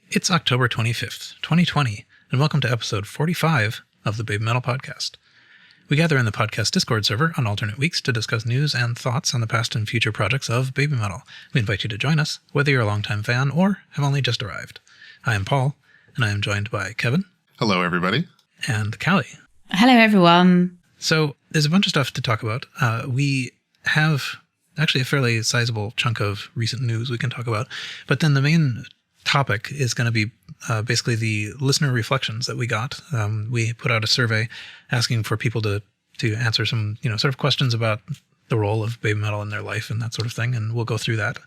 It's October 25th, 2020, and welcome to episode 45 of the Babymetal podcast. We gather in the podcast Discord server on alternate weeks to discuss news and thoughts on the past and future projects of Babymetal. We invite you to join us, whether you're a longtime fan or have only just arrived. I am Paul, and I am joined by Kevin. Hello, everybody. And Callie. Hello, everyone. So there's a bunch of stuff to talk about. We have actually a fairly sizable chunk of recent news we can talk about, but then the main topic is going to be basically the listener reflections that we got. We put out a survey asking for people to answer some, sort of questions about the role of Babymetal in their life and that sort of thing, and we'll go through that.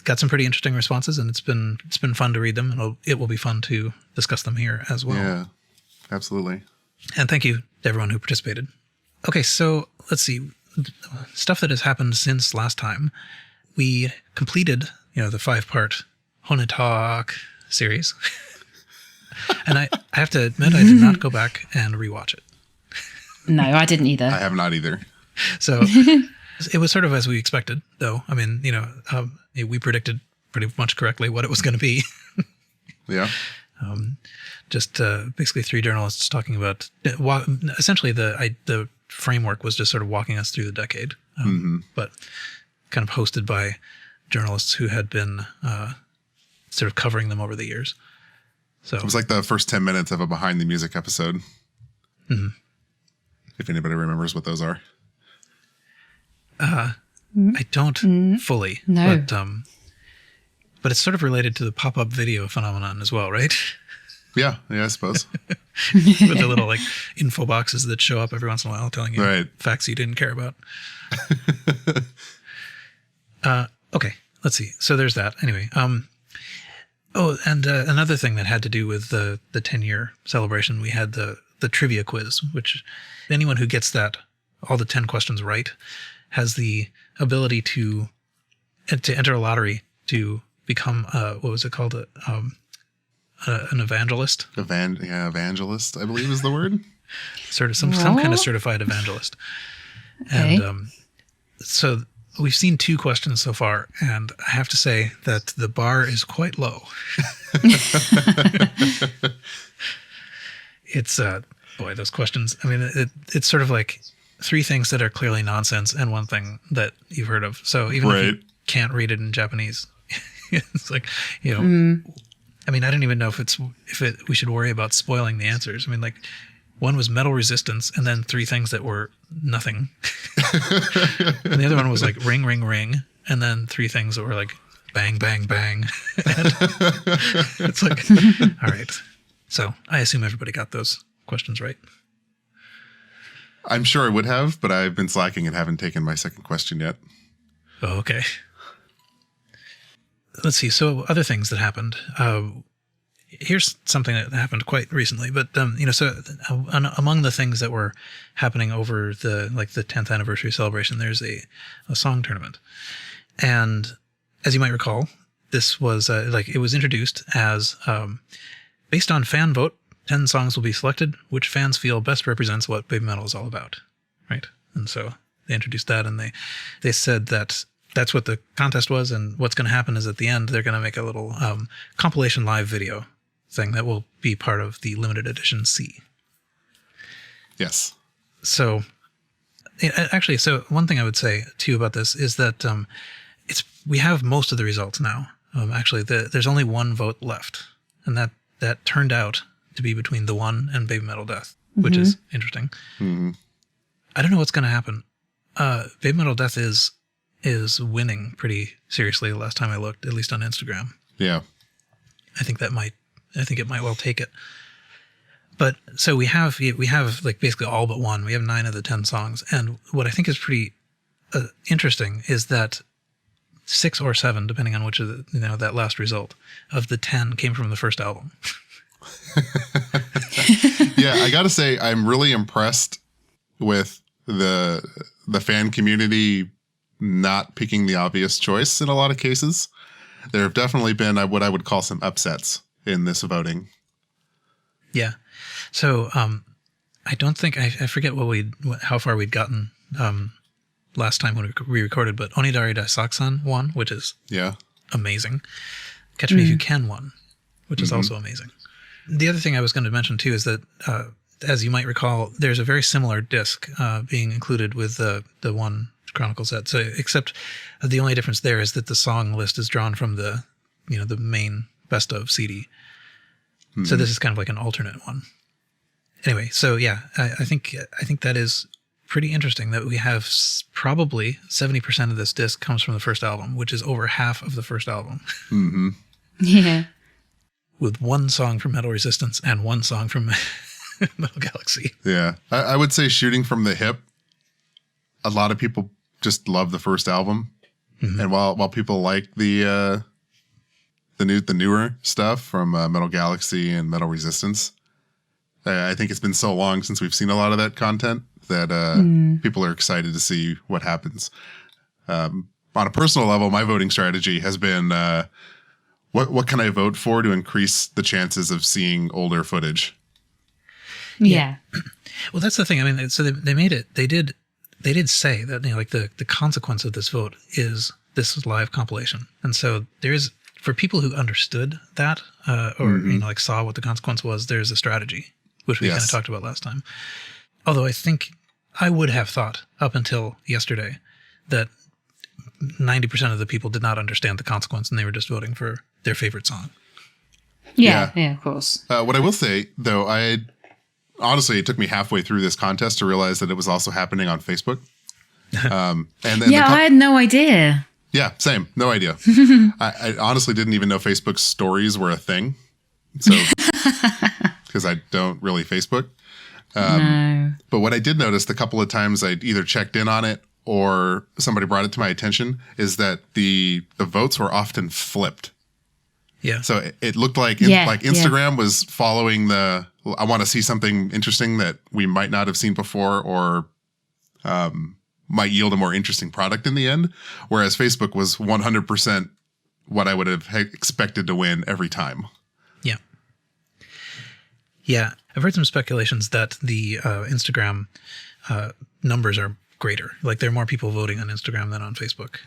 Got some pretty interesting responses, and it's been fun to read them, and it will be fun to discuss them here as well. Yeah, absolutely. And thank you to everyone who participated. Okay, so let's see. Stuff that has happened since last time. We completed, the 5-part Hone Talk series. And I have to admit, I did not go back and rewatch it. No, I didn't either. I have not either. So it was sort of as we expected, though. I mean, we predicted pretty much correctly what it was going to be. Yeah. Just basically 3 journalists talking about essentially the framework was just sort of walking us through the decade, but kind of hosted by journalists who had been sort of covering them over the years. So it was like the first 10 minutes of a behind the music episode. Mm-hmm. If anybody remembers what those are. I don't fully. No. But it's sort of related to the pop-up video phenomenon as well, right? Yeah, I suppose. With the little info boxes that show up every once in a while telling you facts you didn't care about. Okay, let's see. So there's that. Anyway, and another thing that had to do with the 10-year celebration, we had the trivia quiz, which anyone who gets all the 10 questions right has the ability to enter a lottery to become, what was it called? An evangelist. Evangelist, I believe is the word. Sort of some kind of certified evangelist. Okay. And so we've seen 2 questions so far, and I have to say that the bar is quite low. It's boy, those questions. I mean, it's sort of like 3 things that are clearly nonsense and 1 thing that you've heard of. So even if you can't read it in Japanese, it's like, I mean, I don't even know if we should worry about spoiling the answers. I mean, like, 1 was metal resistance, and then 3 things that were nothing. And the other one was like ring, ring, ring, and then 3 things that were like bang, bang, bang. And it's like, all right. So I assume everybody got those questions right. I'm sure I would have, but I've been slacking and haven't taken my second question yet. Oh, okay. Let's see. So other things that happened. Here's something that happened quite recently, but so among the things that were happening over the 10th anniversary celebration, there's a song tournament, and as you might recall, this was it was introduced as based on fan vote. 10 songs will be selected, which fans feel best represents what Babymetal is all about, right? And so they introduced that, and they said that that's what the contest was, and what's going to happen is at the end they're going to make a little compilation live video thing that will be part of the limited edition C. Yes. So actually, so one thing I would say to you about this is that we have most of the results now. Actually, there's only 1 vote left, and that turned out to be between The One and Babymetal Death, which is interesting. Mm-hmm. I don't know what's going to happen. Babymetal Death is winning pretty seriously the last time I looked, at least on Instagram. Yeah. I think it might well take it. But so we have basically all but 1. We have 9 of the 10 songs. And what I think is pretty interesting is that 6 or 7, depending on which of the, that last result of the 10 came from the first album. Yeah. I got to say, I'm really impressed with the fan community not picking the obvious choice in a lot of cases. There have definitely been what I would call some upsets in this voting. Yeah. So I don't think I forget how far we'd gotten last time when we recorded, but Onidari Daisaksan won, which is amazing. Catch Me If You Can won, which is also amazing. The other thing I was going to mention too is that, as you might recall, there's a very similar disc being included with the One Chronicle set. So, except the only difference there is that the song list is drawn from the main best of CD. So this is kind of like an alternate one. Anyway, so yeah, I think that is pretty interesting that we have probably 70% of this disc comes from the first album, which is over half of the first album. Mm-hmm. Yeah. With one song from Metal Resistance and one song from Metal Galaxy. Yeah. I would say shooting from the hip, a lot of people just love the first album. Mm-hmm. And while people like the newer stuff from Metal Galaxy and Metal Resistance, I think it's been so long since we've seen a lot of that content that people are excited to see what happens. On a personal level, my voting strategy has been what can I vote for to increase the chances of seeing older footage? Yeah. Well, that's the thing. I mean, so they made it. They did say that, like the consequence of this vote is this live compilation, and so there is, for people who understood that or like saw what the consequence was, there's a strategy, which we kind of talked about last time. Although I think I would have thought up until yesterday that 90% of the people did not understand the consequence and they were just voting for their favorite song. Yeah, of course. What I will say, though, honestly, it took me halfway through this contest to realize that it was also happening on Facebook. And then I had no idea. Yeah, same. No idea. I honestly didn't even know Facebook stories were a thing. So, because I don't really Facebook. No. But what I did notice the couple of times I'd either checked in on it or somebody brought it to my attention is that the votes were often flipped. Yeah. So it looked like Instagram was following I want to see something interesting that we might not have seen before or might yield a more interesting product in the end. Whereas Facebook was 100% what I would have expected to win every time. Yeah. Yeah. I've heard some speculations that the Instagram numbers are greater. Like there are more people voting on Instagram than on Facebook.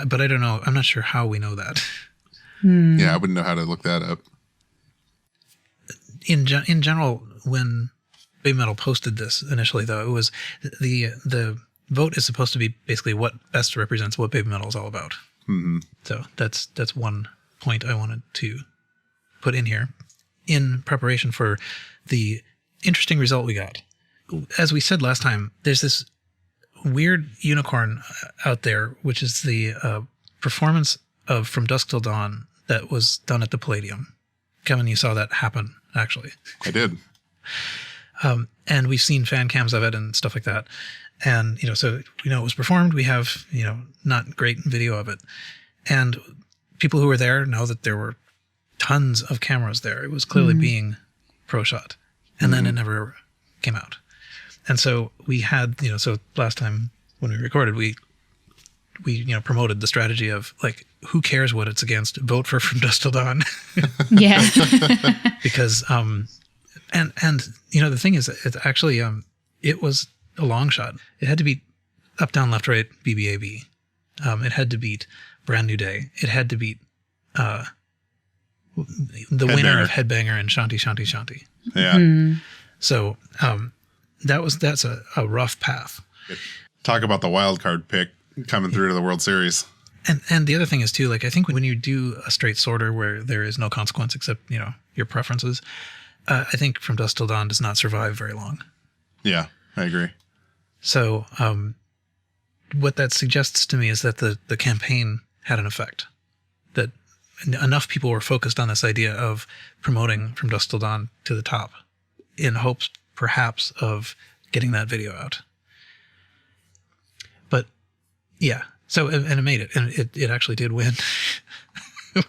But I don't know. I'm not sure how we know that. Yeah, I wouldn't know how to look that up. In general, when Babymetal posted this initially, though, it was the vote is supposed to be basically what best represents what Babymetal is all about. Mm-hmm. So that's one point I wanted to put in here in preparation for the interesting result we got. As we said last time, there's this weird unicorn out there, which is the performance of From Dusk Till Dawn that was done at the Palladium. Kevin, you saw that happen, actually. I did. And we've seen fan cams of it and stuff like that. And, so we know it was performed. We have, not great video of it. And people who were there know that there were tons of cameras there. It was clearly being pro shot. And then it never came out. And so we had, so last time when we recorded, we promoted the strategy of like, who cares what it's against? Vote for From Dusk Till Dawn. Yeah. Because, and the thing is, it's actually, it was a long shot. It had to beat Up, Down, Left, Right, BBAB. It had to beat Brand New Day. It had to beat, the winner of Headbanger and Shanti, Shanti, Shanti. Yeah. So, that's a rough path. Talk about the wild card pick coming through to the World Series. And the other thing is too, like, I think when you do a straight sorter where there is no consequence except, your preferences, I think From Dusk Till Dawn does not survive very long. Yeah, I agree. So, what that suggests to me is that the campaign had an effect, that enough people were focused on this idea of promoting From Dusk Till Dawn to the top in hopes perhaps of getting that video out. But yeah, so, and it made it, and it actually did win,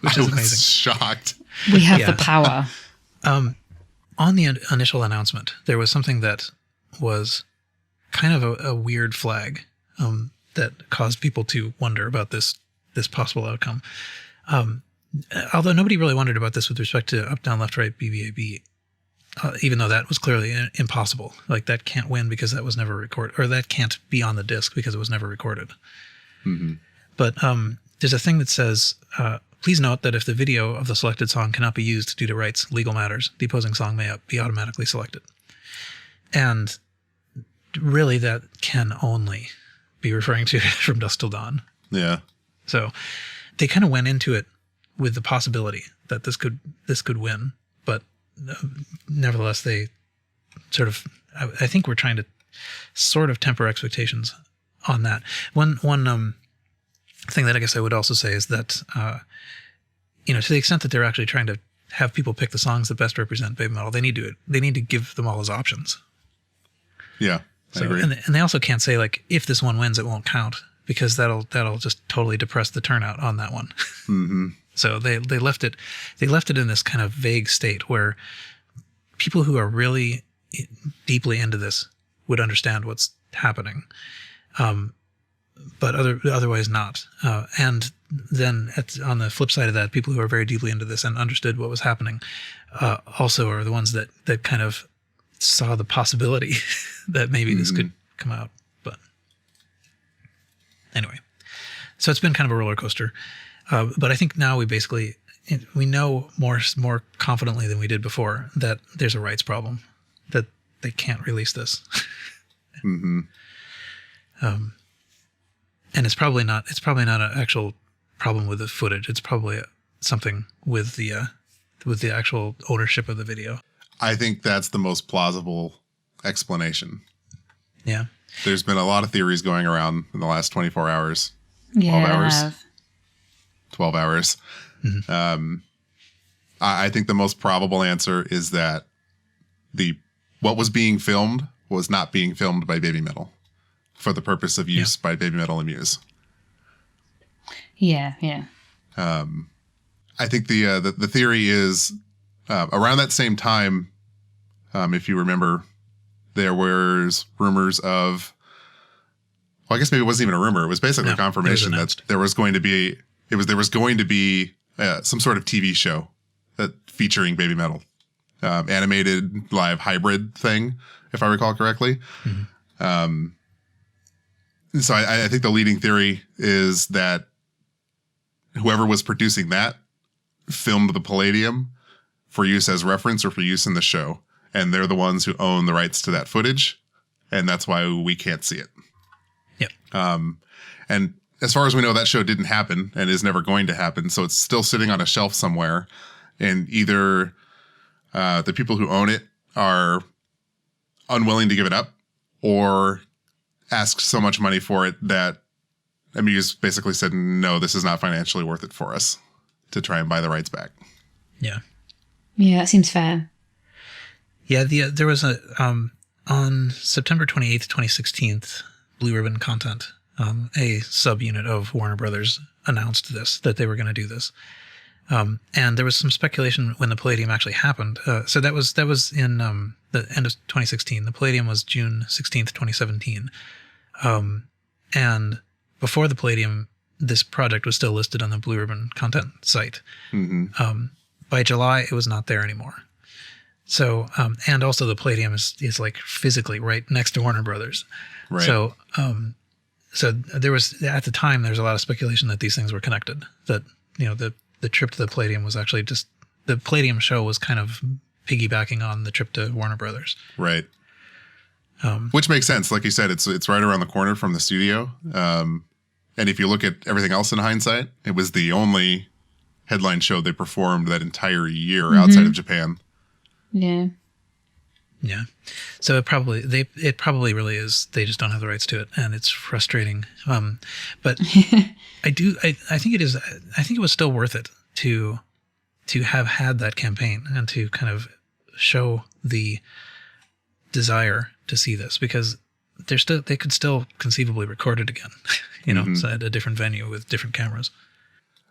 which is amazing. Shocked. We have the power. On the initial announcement, there was something that was kind of a weird flag that caused people to wonder about this possible outcome. Although nobody really wondered about this with respect to Up, Down, Left, Right, BBAB, even though that was clearly impossible. Like, that can't win because that was never recorded, or that can't be on the disc because it was never recorded. Mm-hmm. But there's a thing that says Please note that if the video of the selected song cannot be used due to rights, legal matters, the opposing song may be automatically selected. And really, that can only be referring to From Dusk Till Dawn. Yeah. So they kind of went into it with the possibility that this could win, but nevertheless, they sort of, I think we're trying to sort of temper expectations on that. One thing that I guess I would also say is that, to the extent that they're actually trying to have people pick the songs that best represent Babymetal, they need to give them all as options. Yeah, I agree. And they also can't say, like, if this one wins, it won't count, because that'll just totally depress the turnout on that one. Mm-hmm. So they left it in this kind of vague state where people who are really deeply into this would understand what's happening, but otherwise not. And then on the flip side of that, people who are very deeply into this and understood what was happening also are the ones that kind of saw the possibility that maybe this could come out. But anyway, so it's been kind of a roller coaster. But I think now we know more confidently than we did before that there's a rights problem, that they can't release this. Mm-hmm. And it's probably not an actual problem with the footage. It's probably something with the actual ownership of the video. I think that's the most plausible explanation. Yeah. There's been a lot of theories going around in the last 24 hours. Yeah, 12 hours. I have. 12 hours. Mm-hmm. I think the most probable answer is that what was being filmed was not being filmed by Babymetal for the purpose of use by Babymetal and Muse. Yeah. I think the theory is around that same time, if you remember, there was rumors of, well, I guess maybe it wasn't even a rumor. It was basically a confirmation that there was going to be some sort of TV show that featuring Babymetal, animated live hybrid thing, if I recall correctly. Mm-hmm. So I think the leading theory is that whoever was producing that filmed the Palladium for use as reference or for use in the show. And they're the ones who own the rights to that footage. And that's why we can't see it. Yep. And as far as we know, that show didn't happen and is never going to happen. So it's still sitting on a shelf somewhere. And either the people who own it are unwilling to give it up or asked so much money for it that Amuse basically said, no, this is not financially worth it for us to try and buy the rights back. Yeah. Yeah, that seems fair. Yeah, there was on September 28th, 2016, Blue Ribbon Content, a subunit of Warner Brothers, announced that they were going to do this. And there was some speculation when the Palladium actually happened. So that was in the end of 2016. The Palladium was June 16th, 2017. And before the Palladium, this project was still listed on the Blue Ribbon Content site. Mm-hmm. By July, it was not there anymore. So, and also the Palladium is like physically right next to Warner Brothers. Right. So, so there was, at the time, there's a lot of speculation that these things were connected, that, the trip to the Palladium was actually just, the Palladium show was kind of piggybacking on the trip to Warner Brothers. Right. Which makes sense. Like you said, it's right around the corner from the studio. And if you look at everything else in hindsight, it was the only headline show they performed that entire year outside of Japan. Yeah. Yeah. So it probably really is, they just don't have the rights to it, and it's frustrating. But I think it was still worth it to have had that campaign and to kind of show the desire to see this, because they could still conceivably record it again, so at a different venue with different cameras.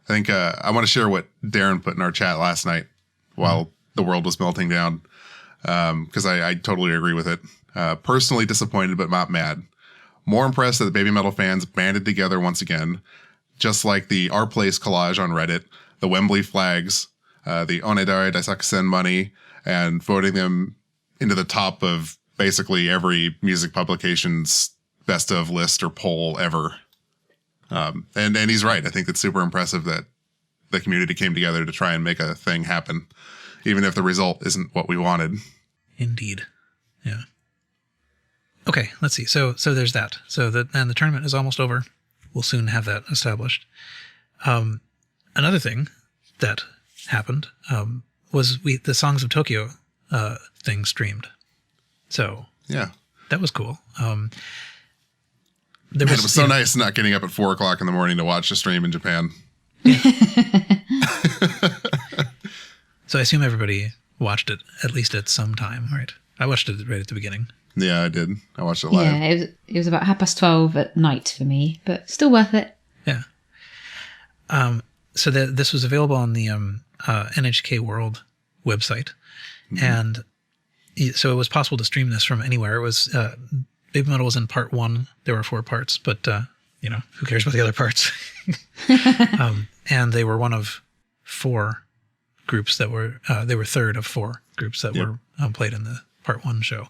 I think I want to share what Darren put in our chat last night while the world was melting down, because I totally agree with it. Personally disappointed, but not mad. More impressed that the Babymetal fans banded together once again, just like the Our Place collage on Reddit, the Wembley flags, the Onedare Daisakusen money, and voting them into the top of basically every music publication's best of list or poll ever. And he's right. I think it's super impressive that the community came together to try and make a thing happen, even if the result isn't what we wanted. Indeed. Yeah. Okay, let's see. So there's that. And the tournament is almost over. We'll soon have that established. Another thing that happened was the Songs of Tokyo thing streamed. So Yeah. that was cool. It was so nice not getting up at 4 o'clock in the morning to watch a stream in Japan. So I assume everybody watched it at least at some time, right? I watched it right at the beginning. Yeah, I did. I watched it live. Yeah, it was about 12:30 at night for me, but still worth it. Yeah. So this was available on the NHK World website, and so it was possible to stream this from anywhere. It was Babymetal was in part 1. There were 4 parts, but who cares about the other parts? And they were one of 4 groups that were they were third of 4 groups that were played in the part 1 show.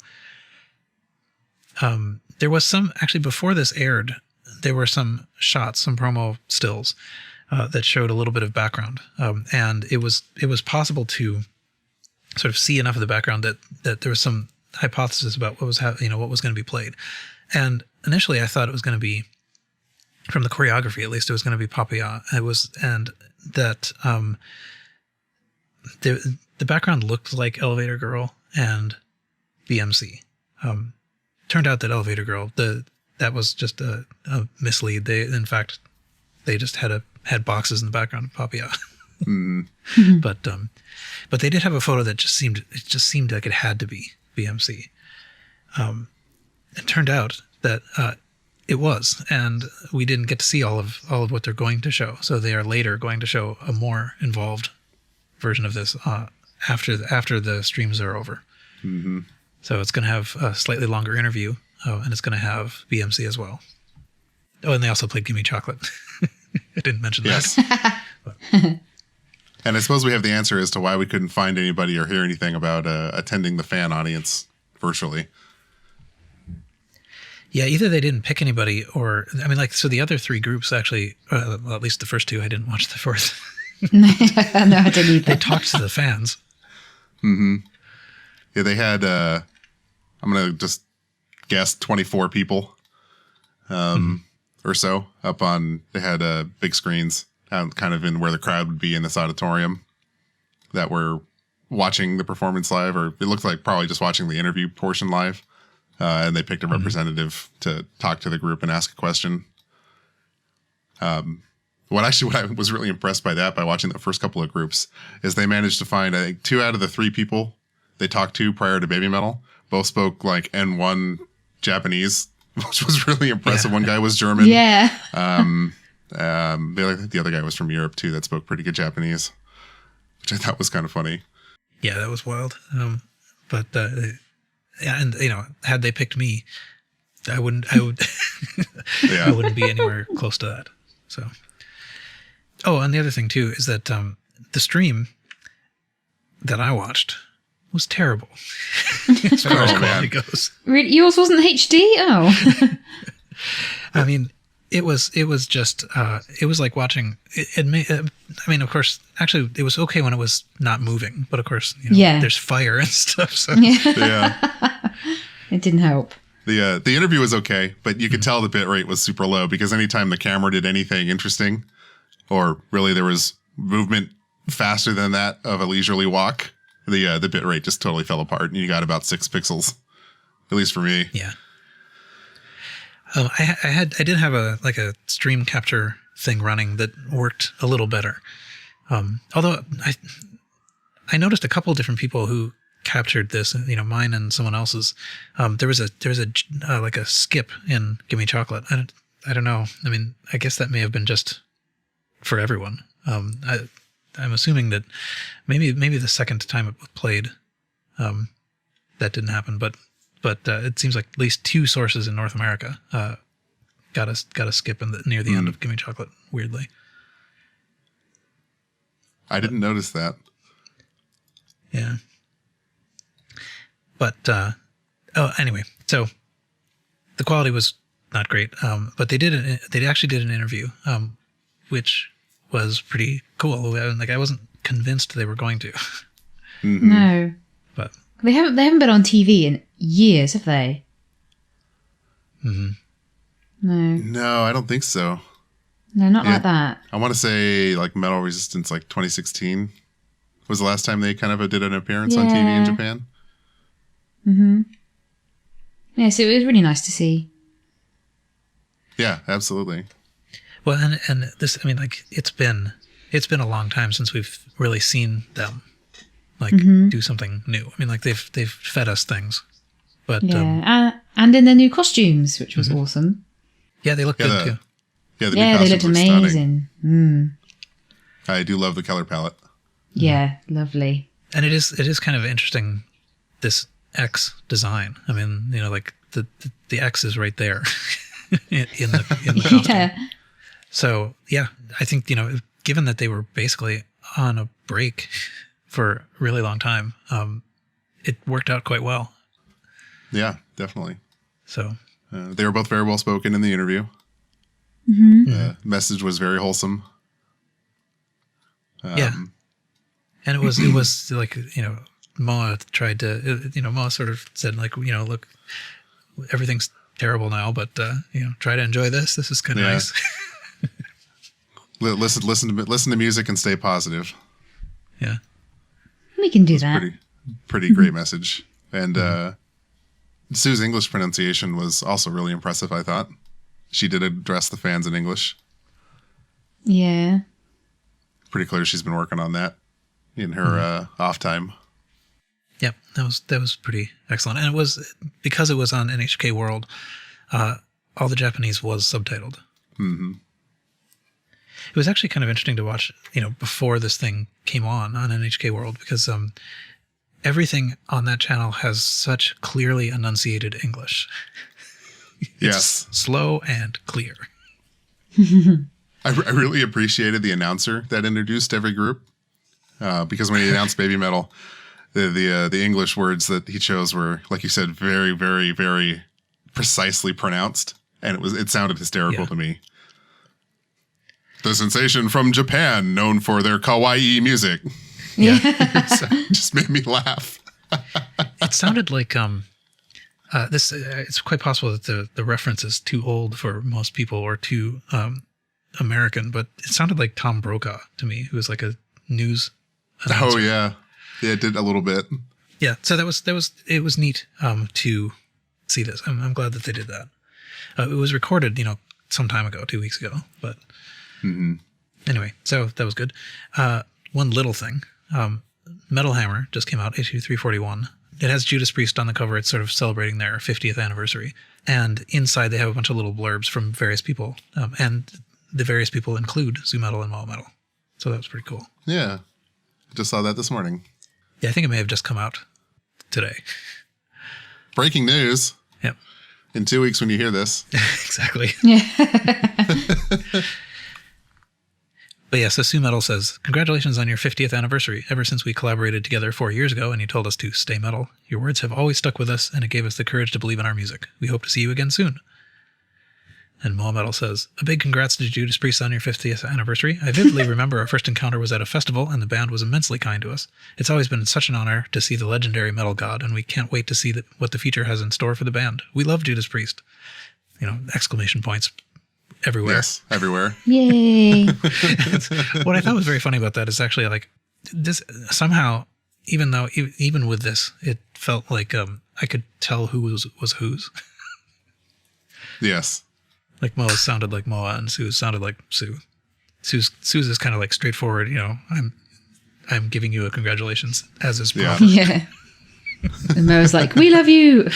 There was some actually before this aired. There were some shots, some promo stills that showed a little bit of background, and it was possible to sort of see enough of the background that there was some hypothesis about what was what was going to be played. And initially, I thought it was going to be, from the choreography at least, it was going to be Papaya. And that the background looked like Elevator Girl and BMC. Turned out that Elevator Girl, that was just a mislead. In fact, they just had boxes in the background of Papaya. But they did have a photo that just seemed like it had to be BMC. It turned out that it was, and we didn't get to see all of what they're going to show. So they are later going to show a more involved version of this after the streams are over. Mm-hmm. So it's going to have a slightly longer interview, and it's going to have BMC as well. Oh, and they also played Gimme Chocolate. I didn't mention that. And I suppose we have the answer as to why we couldn't find anybody or hear anything about attending the fan audience virtually. Yeah, either they didn't pick anybody, or so the other 3 groups actually, well, at least the first 2. I didn't watch the 4th. No, I didn't either. They talked to the fans. Mm-hmm. Yeah, they had. I'm gonna just guess 24 people, or so up on. They had big screens, kind of in where the crowd would be in this auditorium, that were watching the performance live, or it looked like probably just watching the interview portion live. And they picked a representative to talk to the group and ask a question. What I was really impressed by watching the first couple of groups is they managed to find, I think, 2 out of the 3 people they talked to prior to Babymetal both spoke like N1 Japanese, which was really impressive. Yeah. One guy was German. Yeah. The other guy was from Europe too that spoke pretty good Japanese, which I thought was kind of funny. Yeah, that was wild. Yeah, and had they picked me, I would I wouldn't be anywhere close to that. So, and the other thing too is that the stream that I watched was terrible as far as quality goes. Really? Yours wasn't HD? Oh. I mean, it was just it was like watching. Of course, actually, it was okay when it was not moving, but of course, there's fire and stuff. So. Yeah. It didn't help. The interview was okay, but you could tell the bit rate was super low because anytime the camera did anything interesting, or really there was movement faster than that of a leisurely walk, the bit rate just totally fell apart, and you got about 6 pixels, at least for me. Yeah. I did have a stream capture thing running that worked a little better. Although I noticed a couple of different people who captured this, mine and someone else's. There was a skip in Gimme Chocolate. I don't know. I mean, I guess that may have been just for everyone. I'm assuming that maybe the second time it played, that didn't happen, but it seems like at least 2 sources in North America got a skip near the end of Gimme Chocolate. Weirdly, I didn't notice that. Yeah, but anyway, so the quality was not great, but they actually did an interview, which was pretty cool. Like I wasn't convinced they were going to, No. but They haven't been on TV in years, have they? hmm No. No, I don't think so. No, not Yeah. like that. I want to say like Metal Resistance, like 2016 was the last time they kind of did an appearance on TV in Yeah. Japan. Yes, it was really nice to see. Yeah, absolutely. well, and this, I mean, like it's been a long time since we've really seen them like do something new. I mean, like they've fed us things, but Yeah, and in their new costumes, which was awesome. yeah, they look Yeah, good too. Yeah, the Yeah, new they costumes looked were stunning. amazing. I do love the color palette. Yeah, lovely. And it is kind of interesting, this X design. I mean, you know, like the X is right there in the costume. Yeah, So yeah, I think, you know, given that they were basically on a break for a really long time, it worked out quite well. Yeah, definitely. So They were both very well spoken in the interview. Message was very wholesome. yeah, and it was like, you know, Moa tried to, you know, Moa sort of said like, you know, look, everything's terrible now, but you know, try to enjoy this. This is kind of Yeah. nice. Listen to music and stay positive. Yeah. we can do that. Pretty great message. And Sue's English pronunciation was also really impressive, I thought. She did address the fans in English. Yeah. Pretty clear she's been working on that in her off time. Yep, that was pretty excellent, and it was because it was on NHK World. All the Japanese was subtitled. It was actually kind of interesting to watch, you know, before this thing came on NHK World, because everything on that channel has such clearly enunciated English. Yes. Slow and clear. I really appreciated the announcer that introduced every group because when he announced Babymetal, the English words that he chose were, like you said, very, very, very precisely pronounced, and it sounded hysterical to me. The sensation from Japan, known for their kawaii music. Yeah. So it just made me laugh. It sounded like this. It's quite possible that the reference is too old for most people or too American, but it sounded like Tom Brokaw to me, who was like a news announcer. Oh yeah, it did a little bit. Yeah, so it was neat to see this. I'm glad that they did that. It was recorded, you know, some time ago, 2 weeks ago, but anyway, so that was good. One little thing, Metal Hammer just came out, issue 341. It has Judas Priest on the cover. It's sort of celebrating their 50th anniversary, and inside they have a bunch of little blurbs from various people, and the various people include Zoo Metal and Mall Metal. So that was pretty cool. Yeah, I just saw that this morning. Yeah, I think it may have just come out today. Breaking news. Yep. In 2 weeks when you hear this. Exactly. Yeah. But yeah, so Sue Metal says, congratulations on your 50th anniversary. Ever since we collaborated together 4 years ago and you told us to stay metal, your words have always stuck with us and it gave us the courage to believe in our music. We hope to see you again soon. And Mall Metal says, a big congrats to Judas Priest on your 50th anniversary. I vividly remember our first encounter was at a festival and the band was immensely kind to us. It's always been such an honor to see the legendary metal god, and we can't wait to see what the future has in store for the band. We love Judas Priest. You know, exclamation points everywhere. Yes, everywhere. Yay. What I thought was very funny about that is actually like this somehow, even with this, it felt like I could tell who was whose. Yes. Like Moa sounded like Moa and Sue sounded like Sue. Sue's is kind of like straightforward, you know, I'm giving you a congratulations, as is Yeah. proper. Yeah. And Mo was like, we love you.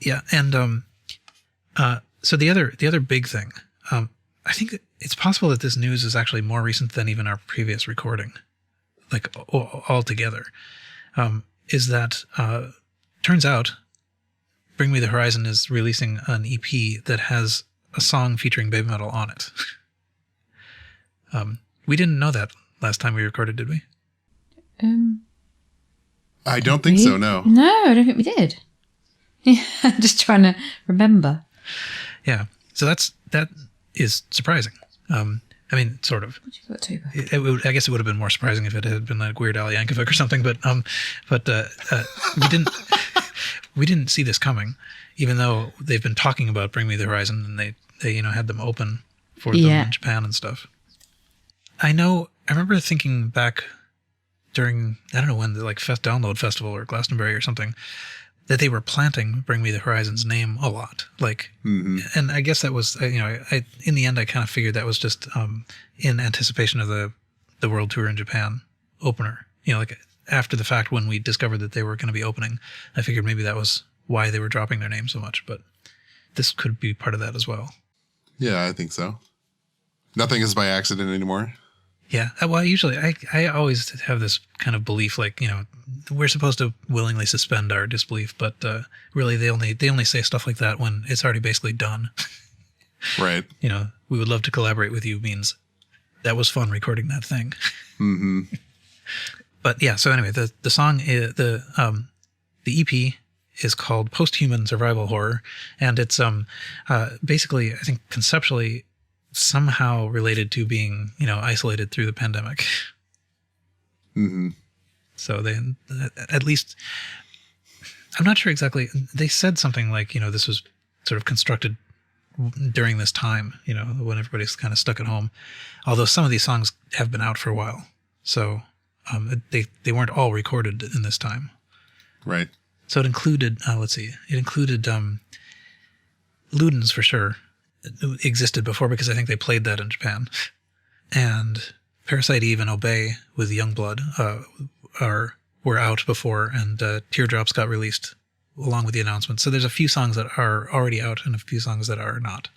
Yeah, and so the other big thing, I think it's possible that this news is actually more recent than even our previous recording, like altogether. Is that turns out Bring Me the Horizon is releasing an EP that has a song featuring Babymetal on it. We didn't know that last time we recorded, did we? I don't think so, no. No, I don't think we did. Yeah, I'm just trying to remember. Yeah. So that is surprising. I mean, sort of. October. I guess it would have been more surprising if it had been like Weird Al Yankovic or something. But we didn't see this coming, even though they've been talking about Bring Me the Horizon, and they had them open for them in Japan and stuff. I remember thinking back during, I don't know when, the like Download Festival or Glastonbury or something, that they were planting Bring Me the Horizon's name a lot. Like, and I guess that was, I in the end, I kind of figured that was just in anticipation of the world tour in Japan opener. Like after the fact, when we discovered that they were going to be opening, I figured maybe that was why they were dropping their name so much. But this could be part of that as well. Yeah, I think so. Nothing is by accident anymore. Yeah. Well, I always have this kind of belief, like, we're supposed to willingly suspend our disbelief, but really they only say stuff like that when it's already basically done. Right. We would love to collaborate with you means that was fun recording that thing. Mm-hmm. But yeah, so anyway, the song, the EP is called Post-Human Survival Horror, and it's basically, I think conceptually, somehow related to being, isolated through the pandemic. Mm-hmm. So they, at least, I'm not sure exactly. They said something like, this was sort of constructed during this time, when everybody's kind of stuck at home. Although some of these songs have been out for a while, so they weren't all recorded in this time. Right. So it included, it included Ludens for sure. It existed before because I think they played that in Japan. And Parasite Eve and Obey with Youngblood were out before, and Teardrops got released along with the announcement. So there's a few songs that are already out and a few songs that are not.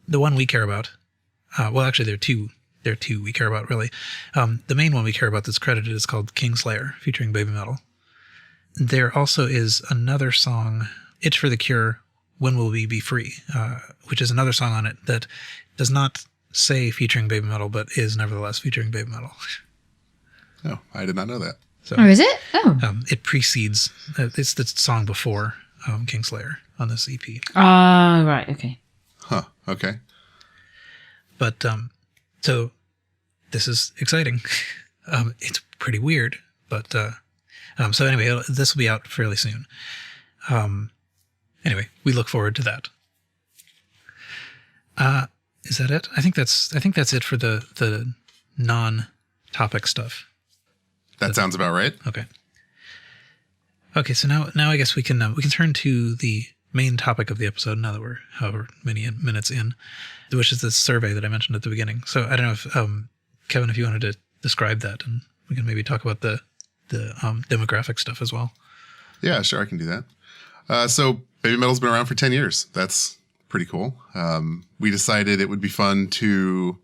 The one we care about, well, actually there are two we care about, really. The main one we care about that's credited is called Kingslayer, featuring Babymetal. There also is another song, Itch for the Cure, When Will We Be Free, which is another song on it that does not say featuring Babymetal, but is nevertheless featuring Babymetal. Oh, I did not know that. So, is it? Oh. It precedes, it's the song before Kingslayer on this EP. Ah, right, okay. Huh, okay. But, so this is exciting. It's pretty weird, but, so anyway, this will be out fairly soon. Anyway, we look forward to that. Is that it? I think that's it for the non-topic stuff. That sounds about right. Okay. Okay, so now I guess we can turn to the main topic of the episode now that we're however many minutes in, which is the survey that I mentioned at the beginning. So I don't know if Kevin, if you wanted to describe that, and we can maybe talk about the demographic stuff as well. Yeah, sure, I can do that. So Babymetal's been around for 10 years. That's pretty cool. We decided it would be fun to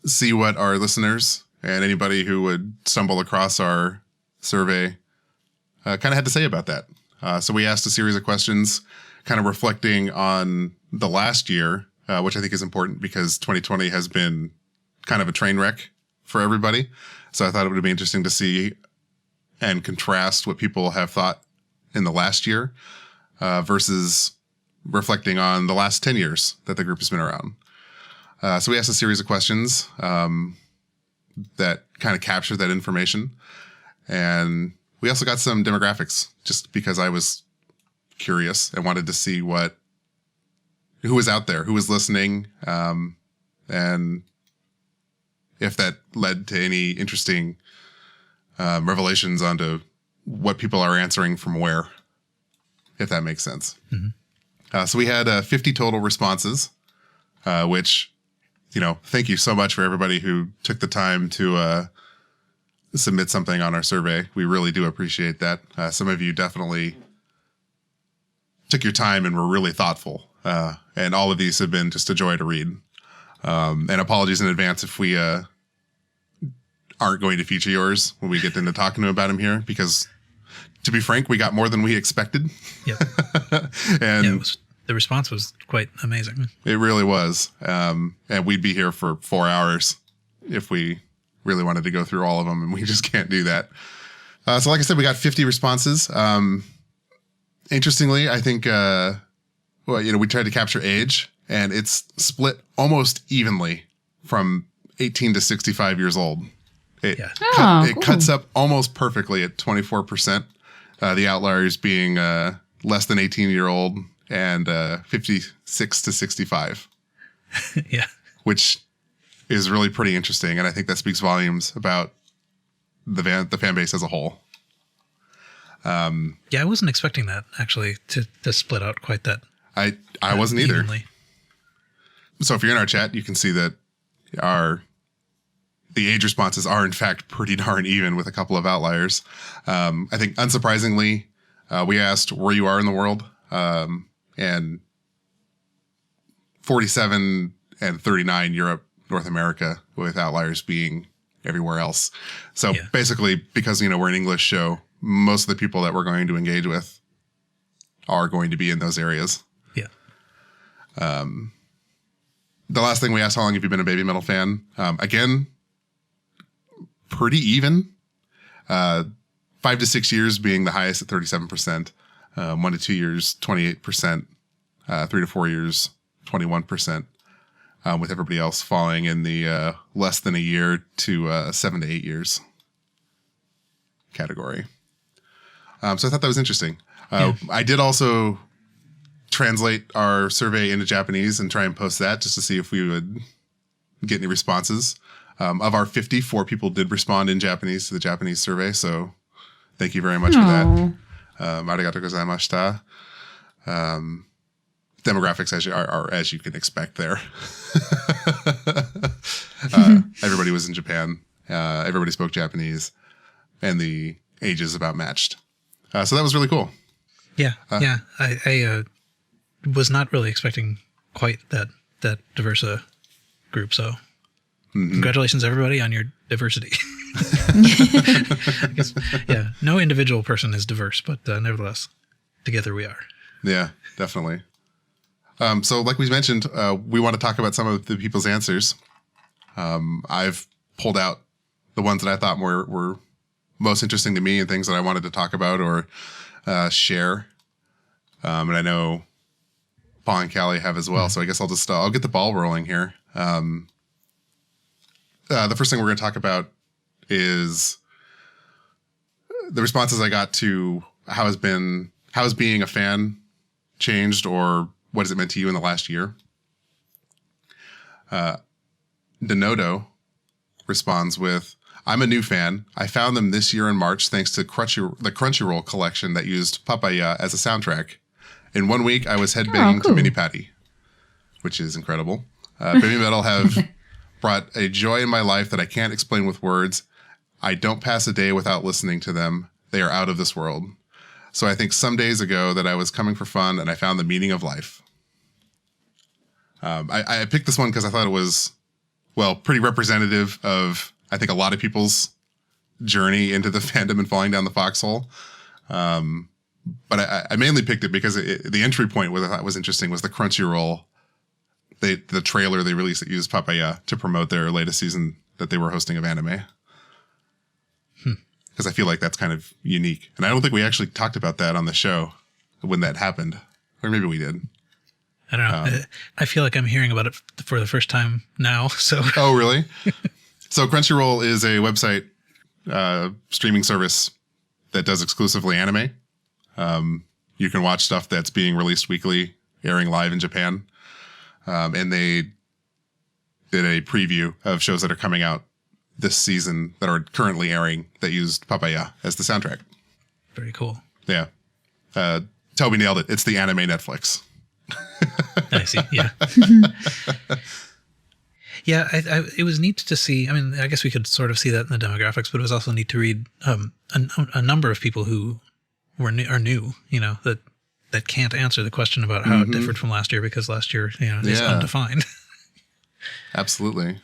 see what our listeners and anybody who would stumble across our survey kind of had to say about that. So we asked a series of questions kind of reflecting on the last year, which I think is important because 2020 has been kind of a train wreck for everybody. So I thought it would be interesting to see and contrast what people have thought in the last year versus reflecting on the last 10 years that the group has been around. So we asked a series of questions that kind of captured that information. And we also got some demographics just because I was curious and wanted to see who was out there, who was listening, and if that led to any interesting revelations onto what people are answering from where, if that makes sense. Mm-hmm. So we had 50 total responses, which, thank you so much for everybody who took the time to submit something on our survey. We really do appreciate that. Some of you definitely took your time and were really thoughtful. And all of these have been just a joy to read. And apologies in advance if we aren't going to feature yours when we get into talking about them here, because to be frank, we got more than we expected. Yep. And the response was quite amazing. It really was. And we'd be here for 4 hours if we really wanted to go through all of them, and we just can't do that. So like I said, we got 50 responses. Interestingly, I think, we tried to capture age, and it's split almost evenly from 18 to 65 years old. It cuts up almost perfectly at 24%. The outliers being less than 18-year-old and 56 to 65. Yeah. Which is really pretty interesting, and I think that speaks volumes about the fan base as a whole. Yeah, I wasn't expecting that, actually, to split out quite that. I wasn't either. Evenly. So if you're in our chat, you can see that the age responses are in fact pretty darn even with a couple of outliers. I think unsurprisingly, we asked where you are in the world, and 47 and 39 Europe, North America, with outliers being everywhere else. So basically, because we're an English show, most of the people that we're going to engage with are going to be in those areas. Yeah. The last thing we asked, how long have you been a Babymetal fan? Again, pretty even. 5 to 6 years being the highest at 37%. 1 to 2 years, 28%. 3 to 4 years, 21%. With everybody else falling in the less than a year to 7 to 8 years category. So I thought that was interesting. I did also translate our survey into Japanese and try and post that just to see if we would get any responses. Of our 50, 4 people did respond in Japanese to the Japanese survey. So thank you very much for that. Arigatou gozaimashita. Demographics are as you can expect there. Everybody was in Japan. Everybody spoke Japanese, and the ages about matched. So that was really cool. Yeah, yeah. I was not really expecting quite that diverse group. So congratulations, everybody, on your diversity. I guess, yeah, no individual person is diverse, but nevertheless, together we are. Yeah, definitely. So like we mentioned, we want to talk about some of the people's answers. I've pulled out the ones that I thought were most interesting to me and things that I wanted to talk about or share. And I know Paul and Callie have as well. So I guess I'll get the ball rolling here. The first thing we're going to talk about is the responses I got to how has being a fan changed, or what has it meant to you in the last year? Denodo responds with, I'm a new fan. I found them this year in March thanks to the Crunchyroll collection that used Papaya as a soundtrack. In 1 week, I was headbanging to Mini Patty, which is incredible. Babymetal have brought a joy in my life that I can't explain with words. I don't pass a day without listening to them. They are out of this world. So I think some days ago that I was coming for fun and I found the meaning of life. I picked this one because I thought it was, pretty representative of, I think, a lot of people's journey into the fandom and falling down the foxhole. But I mainly picked it because the entry point I thought was interesting was the Crunchyroll, the trailer they released that used Papaya to promote their latest season that they were hosting of anime. Because I feel like that's kind of unique. And I don't think we actually talked about that on the show when that happened. Or maybe we did. I don't know. I feel like I'm hearing about it for the first time now. So. Oh, really? So Crunchyroll is a website streaming service that does exclusively anime. You can watch stuff that's being released weekly, airing live in Japan. And they did a preview of shows that are coming out this season that are currently airing that used Papaya as the soundtrack. Very cool. Yeah. Toby nailed it. It's the anime Netflix. I see. Yeah. Yeah. It was neat to see. I mean, I guess we could sort of see that in the demographics, but it was also neat to read a number of people who are new, that can't answer the question about how it differed from last year, because last year, is undefined. Absolutely.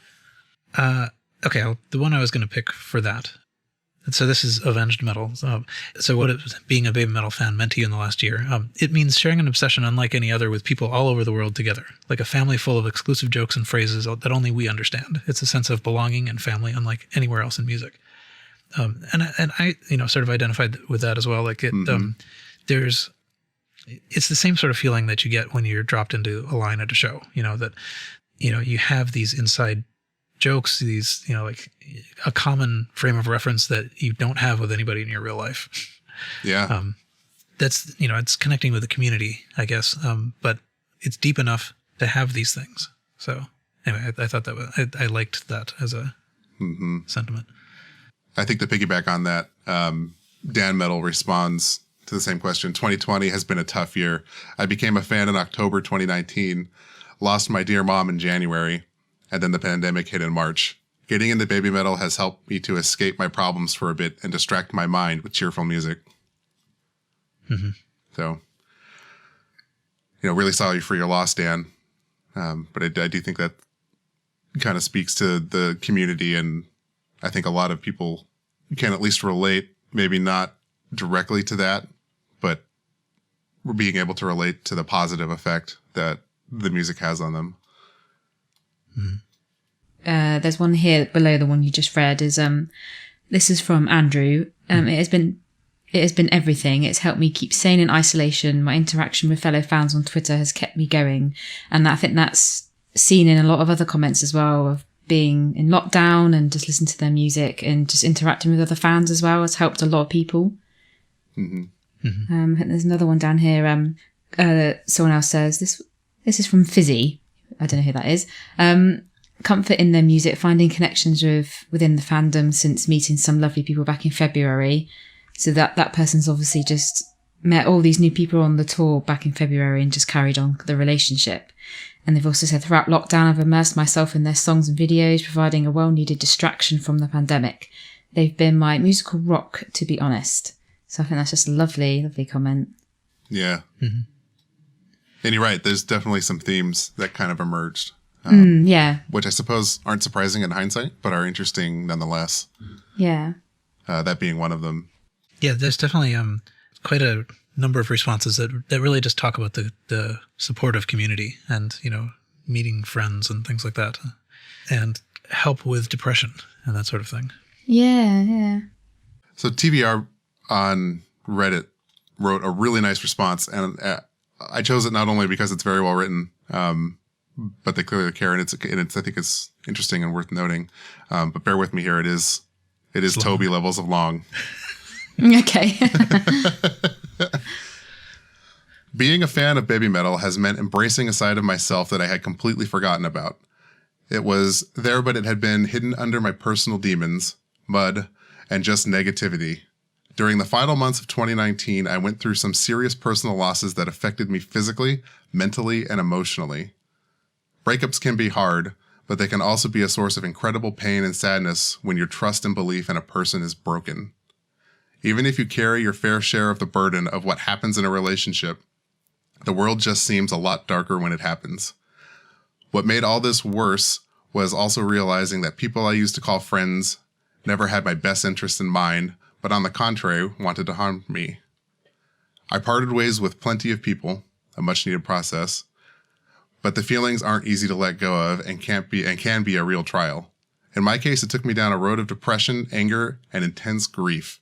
Okay, the one I was going to pick for that. So this is Avenged Metal. So what being a Babymetal fan meant to you in the last year? It means sharing an obsession unlike any other with people all over the world together, like a family full of exclusive jokes and phrases that only we understand. It's a sense of belonging and family unlike anywhere else in music. And I sort of identified with that as well. Like it, there's it's the same sort of feeling that you get when you're dropped into a line at a show, that, you have these inside jokes, these, like a common frame of reference that you don't have with anybody in your real life. Yeah. That's, it's connecting with the community, I guess. But it's deep enough to have these things. So anyway, I thought that I liked that as a sentiment. I think to piggyback on that, Dan Metal responds to the same question. 2020 has been a tough year. I became a fan in October 2019, lost my dear mom in January, and then the pandemic hit in March. Getting into Babymetal has helped me to escape my problems for a bit and distract my mind with cheerful music. So, really sorry for your loss, Dan. But I do think that kind of speaks to the community, and I think a lot of people can at least relate, maybe not directly to that, but we're being able to relate to the positive effect that the music has on them. There's one here below the one you just read. This is from Andrew. It has been everything. It's helped me keep sane in isolation. My interaction with fellow fans on Twitter has kept me going. And I think that's seen in a lot of other comments as well, of being in lockdown and just listening to their music and just interacting with other fans as well has helped a lot of people. I think there's another one down here. Someone else says, this is from Fizzy. I don't know who that is. Comfort in their music, finding connections within the fandom since meeting some lovely people back in February. So that person's obviously just met all these new people on the tour back in February and just carried on the relationship. And they've also said, throughout lockdown, I've immersed myself in their songs and videos, providing a well-needed distraction from the pandemic. They've been my musical rock, to be honest. So I think that's just a lovely, lovely comment. Yeah. And you're right. There's definitely some themes that kind of emerged. Yeah. Which I suppose aren't surprising in hindsight, but are interesting nonetheless. Yeah. That being one of them. Yeah, there's definitely quite a number of responses that really just talk about the supportive community and, meeting friends and things like that, and help with depression and that sort of thing. Yeah, yeah. So TVR on Reddit wrote a really nice response, and I chose it not only because it's very well written, but they clearly care, and it's I think it's interesting and worth noting. But bear with me here; it is Toby levels of long. Okay. Being a fan of Babymetal has meant embracing a side of myself that I had completely forgotten about. It was there, but it had been hidden under my personal demons, mud, and just negativity. During the final months of 2019, I went through some serious personal losses that affected me physically, mentally, and emotionally. Breakups can be hard, but they can also be a source of incredible pain and sadness when your trust and belief in a person is broken. Even if you carry your fair share of the burden of what happens in a relationship, the world just seems a lot darker when it happens. What made all this worse was also realizing that people I used to call friends never had my best interest in mind, but on the contrary, wanted to harm me. I parted ways with plenty of people, a much-needed process, but the feelings aren't easy to let go of and can be a real trial. In my case, it took me down a road of depression, anger, and intense grief.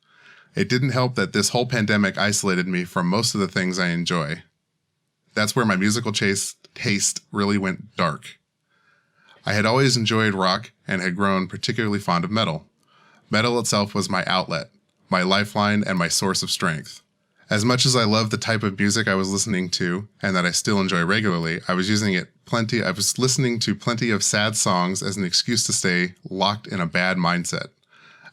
It didn't help that this whole pandemic isolated me from most of the things I enjoy. That's where my musical taste really went dark. I had always enjoyed rock and had grown particularly fond of metal. Metal itself was my outlet, my lifeline, and my source of strength. As much as I loved the type of music I was listening to, and that I still enjoy regularly, I was listening to plenty of sad songs as an excuse to stay locked in a bad mindset.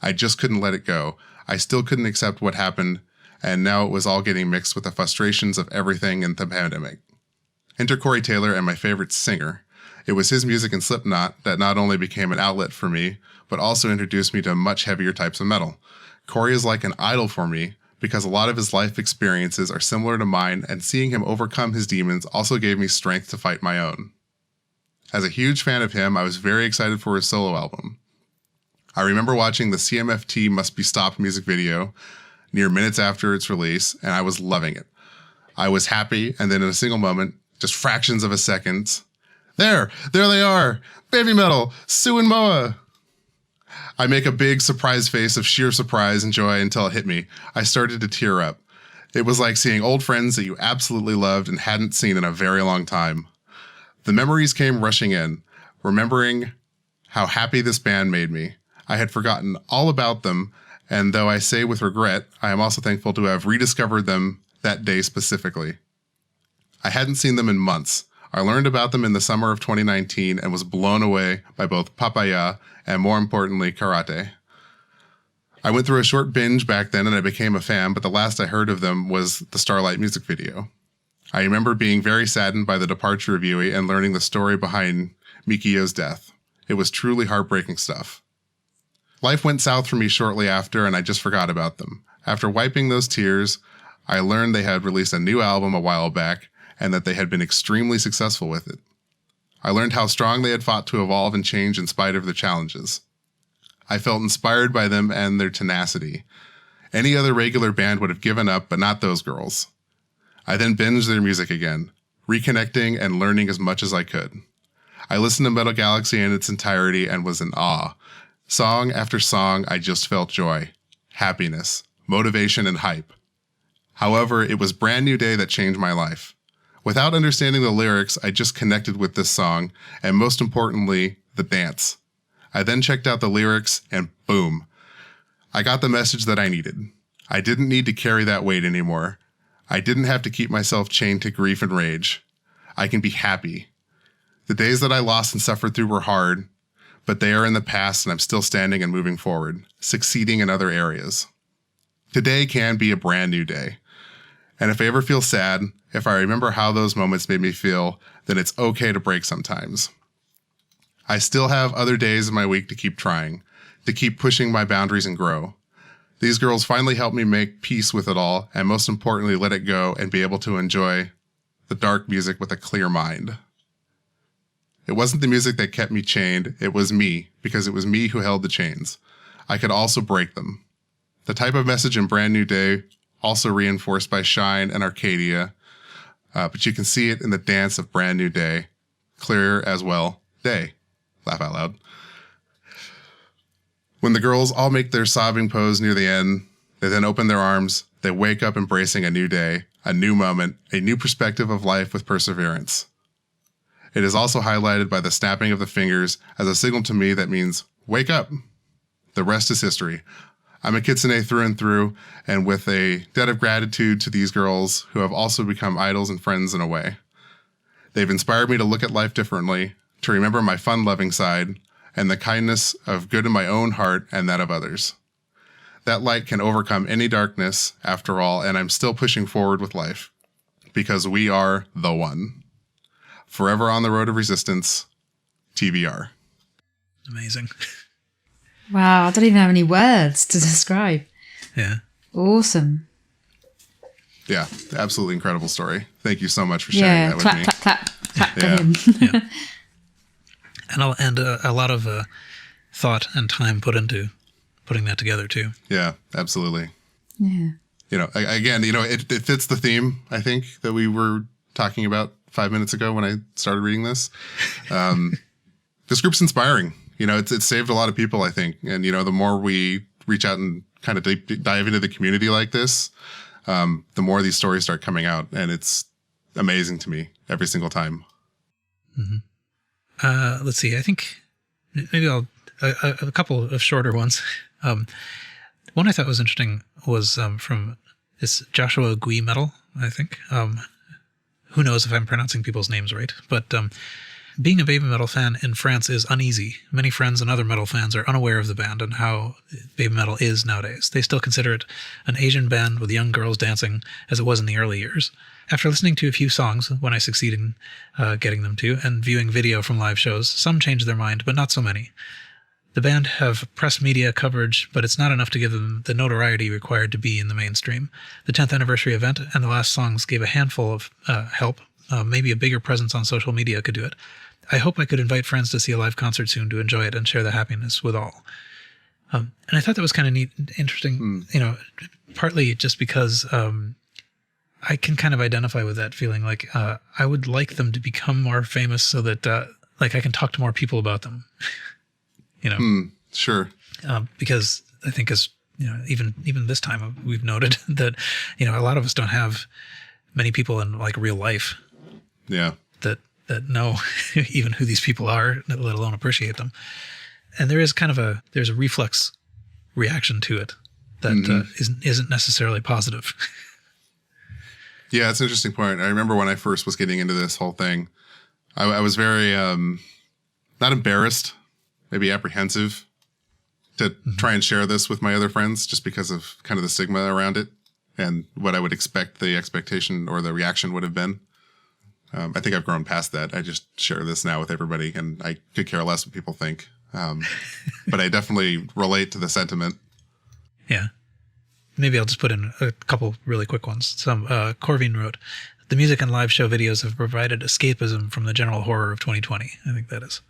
I just couldn't let it go. I still couldn't accept what happened, and now it was all getting mixed with the frustrations of everything in the pandemic. Enter Corey Taylor and my favorite singer. It was his music in Slipknot that not only became an outlet for me, but also introduced me to much heavier types of metal. Corey is like an idol for me because a lot of his life experiences are similar to mine, and seeing him overcome his demons also gave me strength to fight my own. As a huge fan of him, I was very excited for his solo album. I remember watching the CMFT Must Be Stopped music video near minutes after its release, and I was loving it. I was happy, and then in a single moment, just fractions of a second, there they are, Babymetal, Sue and Moa. I make a big surprise face of sheer surprise and joy until it hit me. I started to tear up. It was like seeing old friends that you absolutely loved and hadn't seen in a very long time. The memories came rushing in, remembering how happy this band made me. I had forgotten all about them, and though I say with regret, I am also thankful to have rediscovered them that day specifically. I hadn't seen them in months. I learned about them in the summer of 2019 and was blown away by both Papaya and, more importantly, Karate. I went through a short binge back then and I became a fan, but the last I heard of them was the Starlight music video. I remember being very saddened by the departure of Yui and learning the story behind Mikio's death. It was truly heartbreaking stuff. Life went south for me shortly after and I just forgot about them. After wiping those tears, I learned they had released a new album a while back and that they had been extremely successful with it. I learned how strong they had fought to evolve and change in spite of the challenges. I felt inspired by them and their tenacity. Any other regular band would have given up, but not those girls. I then binged their music again, reconnecting and learning as much as I could. I listened to Metal Galaxy in its entirety and was in awe. Song after song, I just felt joy, happiness, motivation, and hype. However, it was Brand New Day that changed my life. Without understanding the lyrics, I just connected with this song, and most importantly, the dance. I then checked out the lyrics, and boom. I got the message that I needed. I didn't need to carry that weight anymore. I didn't have to keep myself chained to grief and rage. I can be happy. The days that I lost and suffered through were hard, but they are in the past and I'm still standing and moving forward, succeeding in other areas. Today can be a brand new day. And if I ever feel sad, if I remember how those moments made me feel, then it's okay to break sometimes. I still have other days in my week to keep trying, to keep pushing my boundaries and grow. These girls finally helped me make peace with it all, and most importantly, let it go and be able to enjoy the dark music with a clear mind. It wasn't the music that kept me chained, it was me, because it was me who held the chains. I could also break them. The type of message in Brand New Day, also reinforced by Shine and Arcadia, but you can see it in the dance of Brand New Day. Clear as well, day. Laugh out loud. When the girls all make their sobbing pose near the end, they then open their arms, they wake up embracing a new day, a new moment, a new perspective of life with perseverance. It is also highlighted by the snapping of the fingers as a signal to me that means, wake up. The rest is history. I'm a Kitsune through and through, and with a debt of gratitude to these girls who have also become idols and friends in a way. They've inspired me to look at life differently, to remember my fun-loving side, and the kindness of good in my own heart and that of others. That light can overcome any darkness, after all, and I'm still pushing forward with life, because we are the one. Forever on the road of resistance, TBR. Amazing. Wow, I don't even have any words to describe. Yeah. Awesome. Yeah, absolutely incredible story. Thank you so much for sharing that with me. Clap for Yeah. him. Yeah. And a lot of thought and time put into putting that together too. Yeah, absolutely. Yeah. You know, again, you know, it fits the theme, I think, that we were talking about 5 minutes ago when I started reading this. This group's inspiring. You know, it's saved a lot of people, I think. And, you know, the more we reach out and kind of dive into the community like this, the more these stories start coming out. And it's amazing to me every single time. Mm-hmm. Let's see. I think maybe a couple of shorter ones. One I thought was interesting was from this Joshua Babymetal, I think. Who knows if I'm pronouncing people's names right, but being a Babymetal fan in France is uneasy. Many friends and other metal fans are unaware of the band and how Babymetal is nowadays. They still consider it an Asian band with young girls dancing as it was in the early years. After listening to a few songs, when I succeeded in getting them to, and viewing video from live shows, some changed their mind, but not so many. The band have press media coverage, but it's not enough to give them the notoriety required to be in the mainstream. The 10th anniversary event and the last songs gave a handful of help. Maybe a bigger presence on social media could do it. I hope I could invite friends to see a live concert soon to enjoy it and share the happiness with all. And I thought that was kind of neat, interesting, you know, partly just because I can kind of identify with that feeling. Like I would like them to become more famous so that like I can talk to more people about them. You know, Sure. because I think as even this time we've noted that, a lot of us don't have many people in like real life. Yeah. That know even who these people are, let alone appreciate them. And there is there's a reflex reaction to it that isn't necessarily positive. Yeah, it's an interesting point. I remember when I first was getting into this whole thing, I was very, not embarrassed, maybe apprehensive to try and share this with my other friends just because of kind of the stigma around it and what I would expect the expectation or the reaction would have been. I think I've grown past that. I just share this now with everybody and I could care less what people think. But I definitely relate to the sentiment. Yeah. Maybe I'll just put in a couple really quick ones. Corvine wrote, "The music and live show videos have provided escapism from the general horror of 2020. I think that is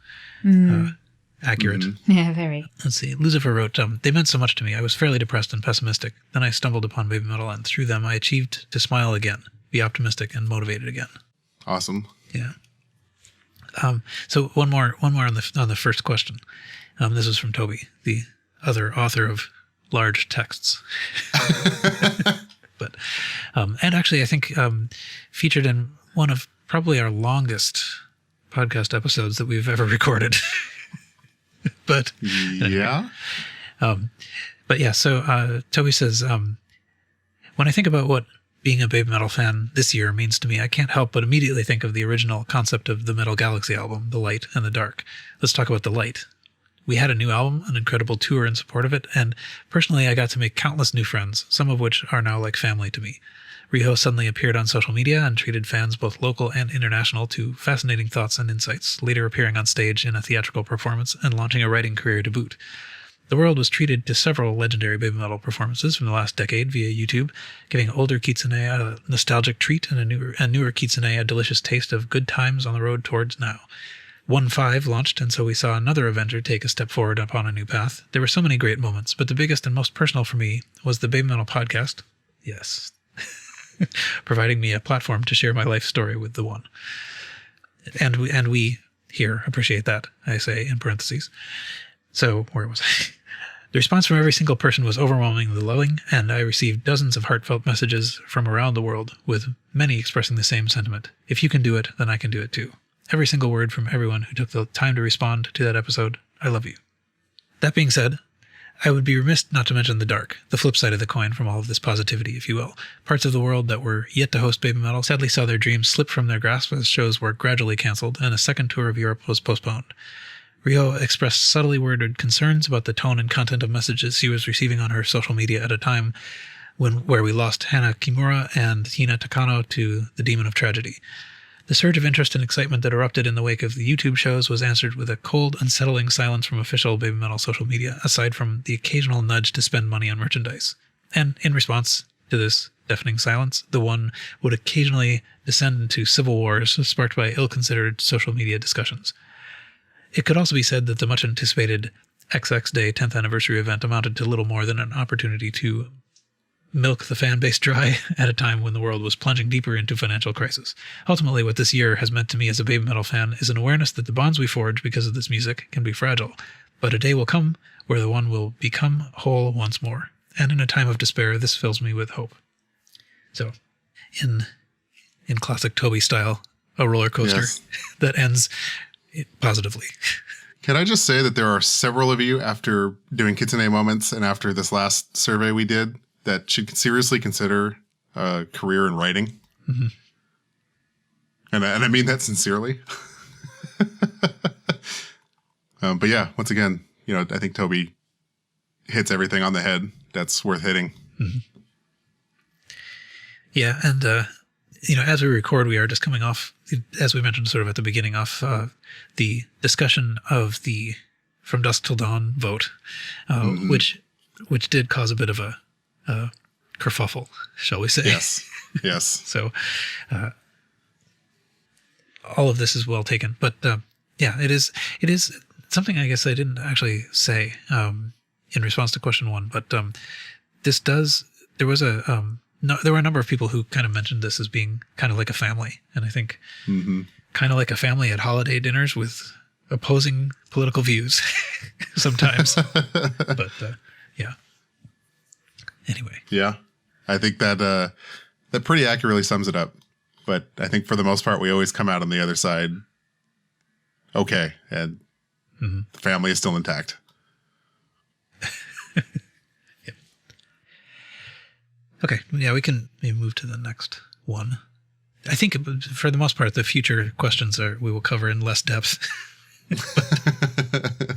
accurate. Yeah, very. Let's see. Lucifer wrote, "They meant so much to me. I was fairly depressed and pessimistic. Then I stumbled upon Babymetal, and through them I achieved to smile again, be optimistic, and motivated again." Awesome. Yeah. So one more on the first question. This is from Toby, the other author of large texts. But and actually I think featured in one of probably our longest podcast episodes that we've ever recorded. But yeah. But yeah, so Toby says, when I think about what being a Babymetal fan this year means to me, I can't help but immediately think of the original concept of the Metal Galaxy album, The Light and the Dark. Let's talk about The Light. We had a new album, an incredible tour in support of it, and personally I got to make countless new friends, some of which are now like family to me. Riho suddenly appeared on social media and treated fans both local and international to fascinating thoughts and insights, later appearing on stage in a theatrical performance and launching a writing career to boot. The world was treated to several legendary Babymetal performances from the last decade via YouTube, giving older Kitsune a nostalgic treat and a newer Kitsune a delicious taste of good times on the road towards now. 1.5 launched, and so we saw another Avenger take a step forward upon a new path. There were so many great moments, but the biggest and most personal for me was the Babymetal podcast. Yes. Providing me a platform to share my life story with the one. And we here appreciate that, I say in parentheses. So, where was I? The response from every single person was overwhelmingly loving, and I received dozens of heartfelt messages from around the world, with many expressing the same sentiment. If you can do it, then I can do it too. Every single word from everyone who took the time to respond to that episode. I love you. That being said, I would be remiss not to mention the dark, the flip side of the coin from all of this positivity, if you will. Parts of the world that were yet to host Babymetal sadly saw their dreams slip from their grasp as shows were gradually cancelled, and a second tour of Europe was postponed. Riho expressed subtly worded concerns about the tone and content of messages she was receiving on her social media at a time where we lost Hana Kimura and Hina Takano to the Demon of Tragedy. The surge of interest and excitement that erupted in the wake of the YouTube shows was answered with a cold, unsettling silence from official Babymetal social media, aside from the occasional nudge to spend money on merchandise. And in response to this deafening silence, the one would occasionally descend into civil wars sparked by ill-considered social media discussions. It could also be said that the much-anticipated XX Day 10th anniversary event amounted to little more than an opportunity to milk the fan base dry at a time when the world was plunging deeper into financial crisis. Ultimately, what this year has meant to me as a Babymetal fan is an awareness that the bonds we forge because of this music can be fragile, but a day will come where the one will become whole once more. And in a time of despair, this fills me with hope. So, in classic Toby style, a roller coaster that ends positively. Can I just say that there are several of you after doing Kitsune Moments and after this last survey we did that should seriously consider a career in writing. Mm-hmm. And I mean that sincerely. But yeah, once again, I think Toby hits everything on the head that's worth hitting. Mm-hmm. Yeah. And, as we record, we are just coming off, as we mentioned sort of at the beginning, off the discussion of the From Dusk Till Dawn vote, which did cause a bit of a kerfuffle, shall we say. Yes. So all of this is well taken. But it is something I guess I didn't actually say in response to question one. But there were a number of people who kind of mentioned this as being kind of like a family. And I think kind of like a family at holiday dinners with opposing political views sometimes. But yeah. Anyway. Yeah. I think that that pretty accurately sums it up. But I think for the most part, we always come out on the other side okay, and the family is still intact. Yep. Okay. Yeah, we can maybe move to the next one. I think for the most part, the future questions we will cover in less depth.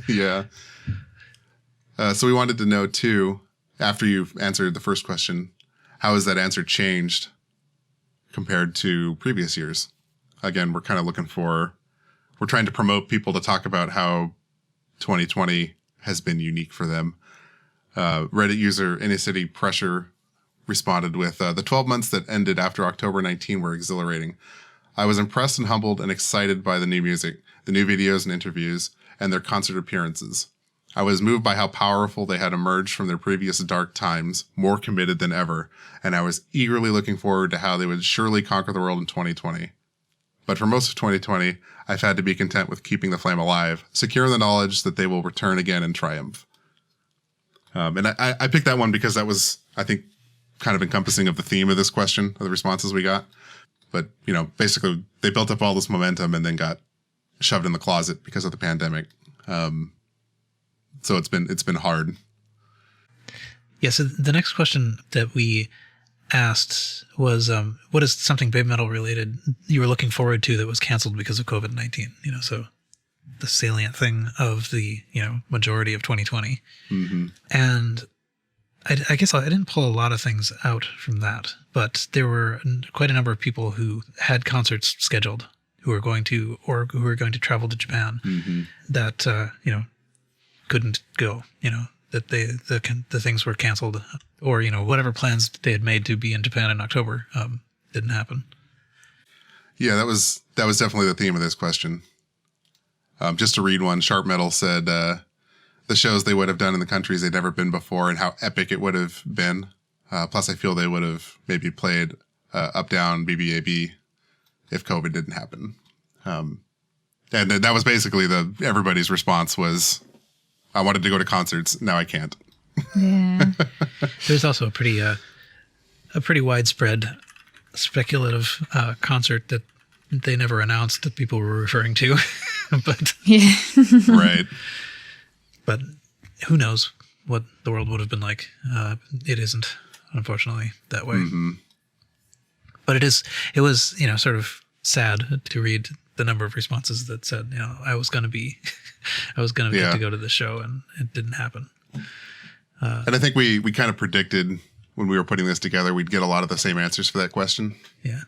Yeah. So we wanted to know too, after you've answered the first question, how has that answer changed compared to previous years? Again, we're kind of we're trying to promote people to talk about how 2020 has been unique for them. Reddit user Innicity Pressure responded with, the 12 months that ended after October 19 were exhilarating. I was impressed and humbled and excited by the new music, the new videos and interviews, and their concert appearances. I was moved by how powerful they had emerged from their previous dark times, more committed than ever, and I was eagerly looking forward to how they would surely conquer the world in 2020. But for most of 2020, I've had to be content with keeping the flame alive, secure in the knowledge that they will return again in triumph. And I picked that one because that was, I think, kind of encompassing of the theme of this question, of the responses we got. But, basically they built up all this momentum and then got shoved in the closet because of the pandemic. So it's been hard. Yeah. So the next question that we asked was, what is something Babymetal related you were looking forward to that was canceled because of COVID-19? So the salient thing of the, majority of 2020. Mm-hmm. And I guess I didn't pull a lot of things out from that, but there were quite a number of people who had concerts scheduled who were going to travel to Japan that, couldn't go, that the things were canceled, or, whatever plans they had made to be in Japan in October didn't happen. Yeah, that was definitely the theme of this question. Just to read one, Sharp Metal said, the shows they would have done in the countries they'd never been before and how epic it would have been. Plus, I feel they would have maybe played Up Down BBAB if COVID didn't happen. And that was basically everybody's response was, I wanted to go to concerts. Now I can't. Yeah. There's also a pretty widespread speculative concert that they never announced that people were referring to. But yeah. Right. But who knows what the world would have been like. It isn't, unfortunately, that way. Mm-hmm. But it was, sort of sad to read the number of responses that said, I was going to get to go to this show, and it didn't happen. And I think we kind of predicted when we were putting this together, we'd get a lot of the same answers for that question. Yeah.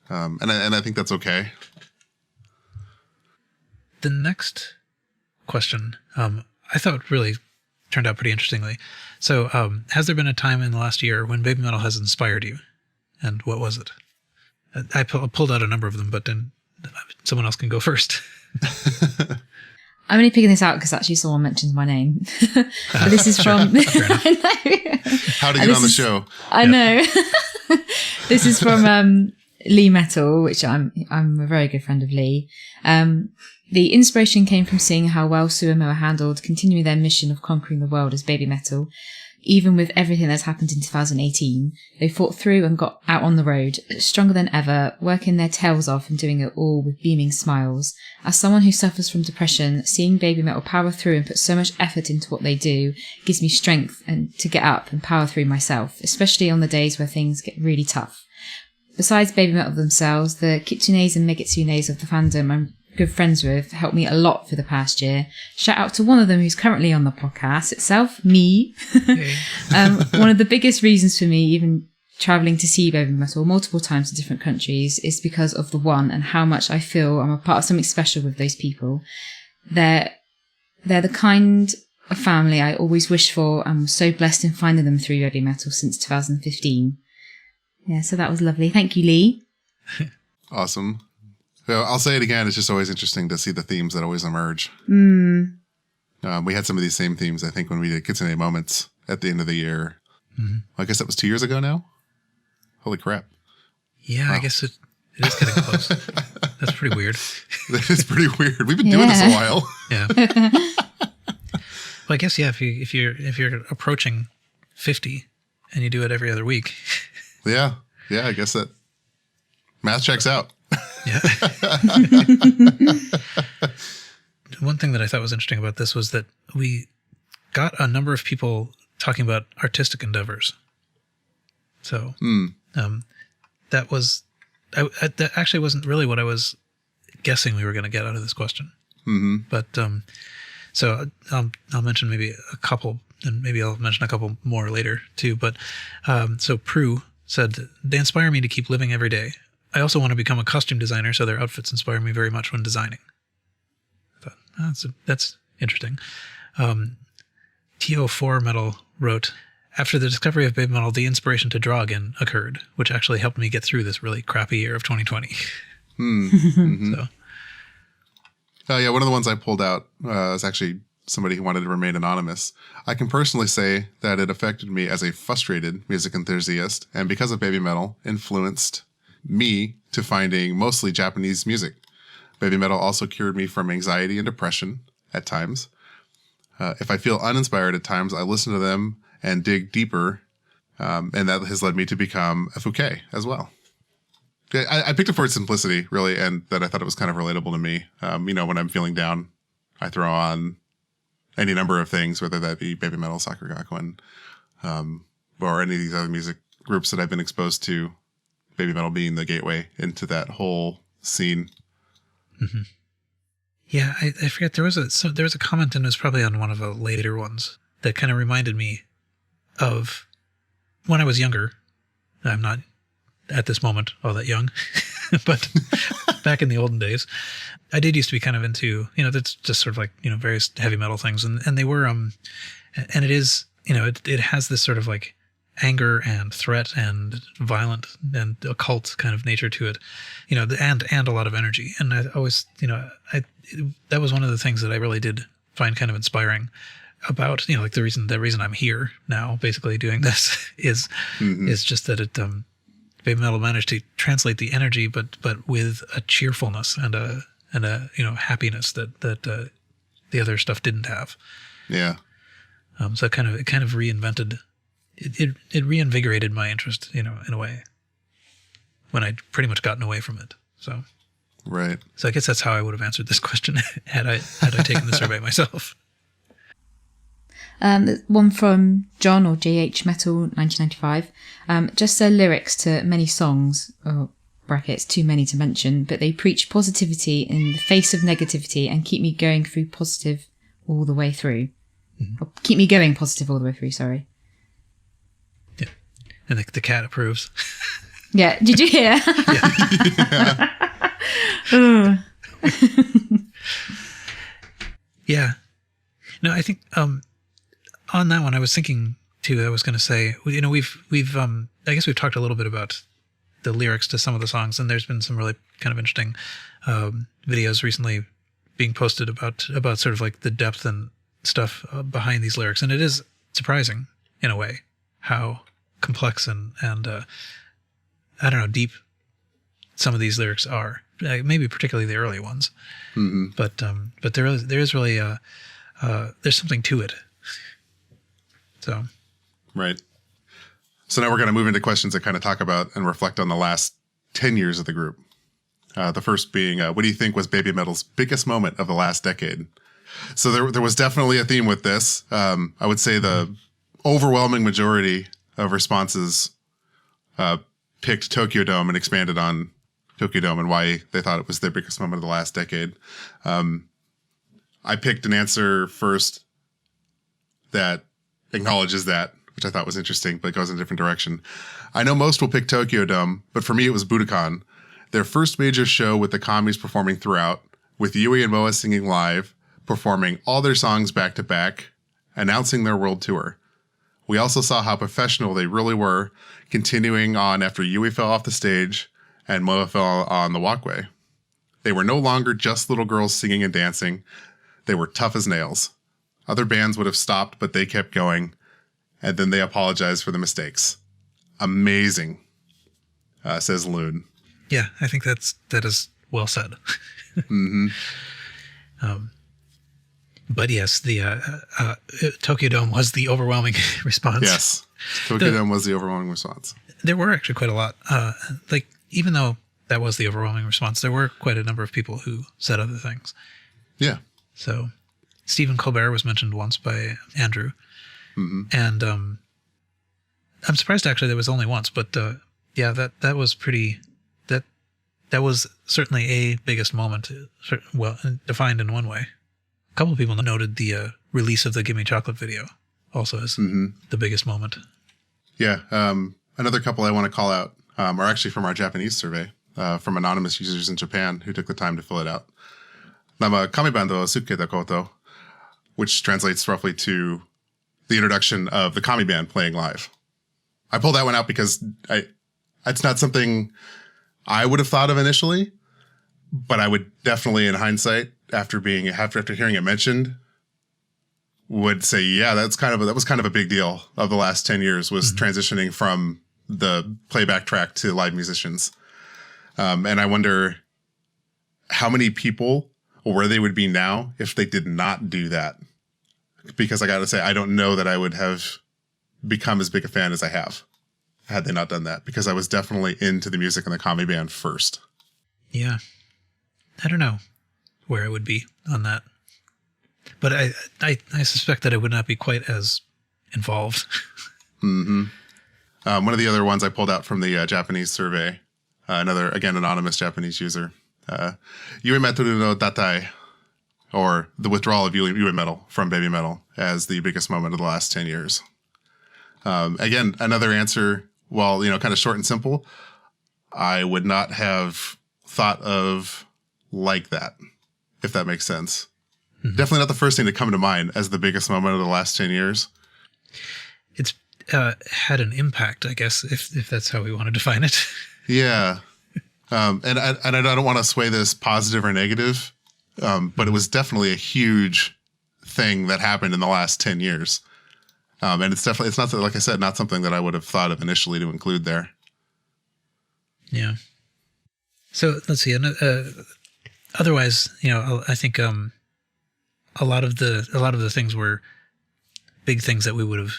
And I think that's okay. The next question, I thought really turned out pretty interestingly. So, has there been a time in the last year when Babymetal has inspired you? And what was it? I pulled out a number of them, but then someone else can go first. I'm only picking this out because actually someone mentions my name. This is from... I know. How to get on the show. I know. This is from Lee Metal, which I'm a very good friend of Lee. The inspiration came from seeing how well Sumo handled continuing their mission of conquering the world as Babymetal. Even with everything that's happened in 2018, they fought through and got out on the road, stronger than ever, working their tails off and doing it all with beaming smiles. As someone who suffers from depression, seeing Babymetal power through and put so much effort into what they do gives me strength and to get up and power through myself, especially on the days where things get really tough. Besides Babymetal themselves, the kitsunes and megatsunes of the fandom I'm good friends with helped me a lot for the past year. Shout out to one of them who's currently on the podcast itself, me. One of the biggest reasons for me even travelling to see Babymetal multiple times in different countries is because of the one and how much I feel I'm a part of something special with those people. They're the kind of family I always wished for and was so blessed in finding them through Babymetal since 2015. Yeah, so that was lovely. Thank you, Lee. Awesome. So I'll say it again. It's just always interesting to see the themes that always emerge. We had some of these same themes, I think, when we did Kitsune Moments at the end of the year. Mm-hmm. I guess that was 2 years ago now. Holy crap. Yeah, wow. I guess it is getting close. That's pretty weird. That is pretty weird. We've been doing this a while. Yeah. Well, I guess, yeah, if you're approaching 50 and you do it every other week. Yeah. Yeah. I guess that math checks out. Yeah. One thing that I thought was interesting about this was that we got a number of people talking about artistic endeavors. So that was, that actually wasn't really what I was guessing we were going to get out of this question. Mm-hmm. But so I'll mention maybe a couple, and maybe I'll mention a couple more later too. But so Prue said, they inspire me to keep living every day. I also want to become a costume designer, so their outfits inspire me very much when designing. I thought, oh, that's interesting. TO4 Metal wrote, after the discovery of Babymetal, the inspiration to draw again occurred, which actually helped me get through this really crappy year of 2020. Mm-hmm. So. Oh, yeah. One of the ones I pulled out was actually somebody who wanted to remain anonymous. I can personally say that it affected me as a frustrated music enthusiast, and because of Babymetal, influenced me to finding mostly Japanese music. Babymetal also cured me from anxiety and depression at times. If I feel uninspired at times, I listen to them and dig deeper, and that has led me to become a Fouquet as well. I picked it for its simplicity, really, and that I thought it was kind of relatable to me. When I'm feeling down, I throw on any number of things, whether that be Babymetal, Sakura Gakuen, or any of these other music groups that I've been exposed to, Babymetal being the gateway into that whole scene. Mm-hmm. Yeah, I forget, there was a comment, and it was probably on one of the later ones, that kind of reminded me of when I was younger. I'm not at this moment all that young, but back in the olden days, I did used to be kind of into, that's just sort of like, various heavy metal things. And they were, and it is, it has this sort of like anger and threat and violent and occult kind of nature to it, and a lot of energy. And I always, that was one of the things that I really did find kind of inspiring about, like the reason I'm here now, basically doing this is just that it, Babymetal managed to translate the energy, but with a cheerfulness and a happiness that the other stuff didn't have. Yeah. So it kind of reinvented. It reinvigorated my interest, in a way, when I'd pretty much gotten away from it. So. Right. So I guess that's how I would have answered this question had I taken the survey myself. One from John, or JH Metal 1995. Just the lyrics to many songs, or brackets, too many to mention, but they preach positivity in the face of negativity and keep me going through positive all the way through. Mm-hmm. Or keep me going positive all the way through, sorry. Yeah. And the cat approves. Yeah. Did you hear? Yeah. Yeah. No, I think, on that one, I was thinking too, I was going to say, we've I guess we've talked a little bit about the lyrics to some of the songs, and there's been some really kind of interesting videos recently being posted about sort of like the depth and stuff behind these lyrics. And it is surprising in a way how complex and I don't know, deep some of these lyrics are, maybe particularly the early ones. Mm-hmm. But there is really there's something to it. So, right. So now we're going to move into questions that kind of talk about and reflect on the last 10 years of the group. The first being, what do you think was Babymetal's biggest moment of the last decade? So there was definitely a theme with this. I would say the overwhelming majority of responses picked Tokyo Dome and expanded on Tokyo Dome and why they thought it was their biggest moment of the last decade. I picked an answer first that acknowledges that, which I thought was interesting, but it goes in a different direction. I know most will pick Tokyo Dome, but for me it was Budokan. Their first major show with the Kamis performing throughout, with Yui and Moa singing live, performing all their songs back to back, announcing their world tour. We also saw how professional they really were, continuing on after Yui fell off the stage and Moa fell on the walkway. They were no longer just little girls singing and dancing. They were tough as nails. Other bands would have stopped, but they kept going, and then they apologized for the mistakes. Amazing, says Loon. Yeah, I think that is well said. Mm-hmm. But yes, the Tokyo Dome was the overwhelming response. Yes. Tokyo Dome was the overwhelming response. There were actually quite a lot. Even though that was the overwhelming response, there were quite a number of people who said other things. Yeah. So Stephen Colbert was mentioned once by Andrew. Mm-hmm. And I'm surprised actually that was only once, but that was pretty, that was certainly a biggest moment, well, defined in one way. A couple of people noted the release of the Gimme Chocolate video also as the biggest moment. Yeah. Another couple I want to call out are actually from our Japanese survey, from anonymous users in Japan who took the time to fill it out. Nama kamibando suketa koto, which translates roughly to the introduction of the kami band playing live. I pulled that one out because it's not something I would have thought of initially, but I would definitely, in hindsight, after hearing it mentioned, would say, yeah, that was kind of a big deal of the last 10 years was transitioning from the playback track to live musicians. And I wonder how many people or where they would be now if they did not do that. Because I got to say, I don't know that I would have become as big a fan as I have had they not done that, because I was definitely into the music and the kami band first. Yeah. I don't know where I would be on that. But I suspect that I would not be quite as involved. Mm-hmm. One of the other ones I pulled out from the Japanese survey, another, again, anonymous Japanese user, Babymetal no Datai, or the withdrawal of Babymetal from Babymetal as the biggest moment of the last 10 years. Again, another answer, while, kind of short and simple, I would not have thought of like that, if that makes sense. Mm-hmm. Definitely not the first thing to come to mind as the biggest moment of the last 10 years. It's had an impact, I guess, if that's how we want to define it. Yeah. And I don't want to sway this positive or negative, but it was definitely a huge thing that happened in the last 10 years. And it's not, like I said, not something that I would have thought of initially to include there. Yeah. So let's see. Otherwise, I think a lot of the things were big things that we would have,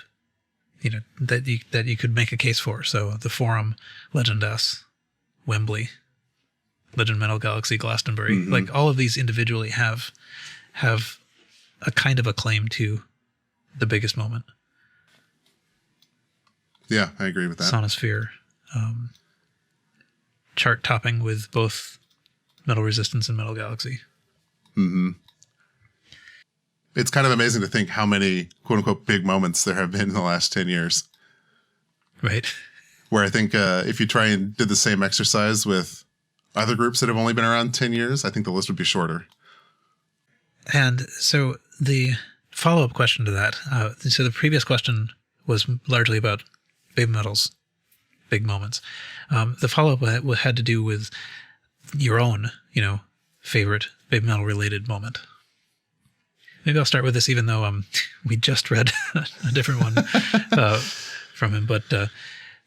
that you could make a case for. So the Forum, Legend S, Wembley, Legend Metal Galaxy, Glastonbury, like all of these individually have a kind of a claim to the biggest moment. Yeah, I agree with that. Sonosphere, chart topping with both Metal Resistance and Metal Galaxy. Mm-hmm. It's kind of amazing to think how many quote unquote big moments there have been in the last 10 years. Right. Where I think if you try and did the same exercise with other groups that have only been around 10 years, I think the list would be shorter. And so the follow-up question to that, so the previous question was largely about Babymetal's big moments. The follow-up had to do with your own, favorite Babymetal related moment. Maybe I'll start with this, even though we just read a different one from him. But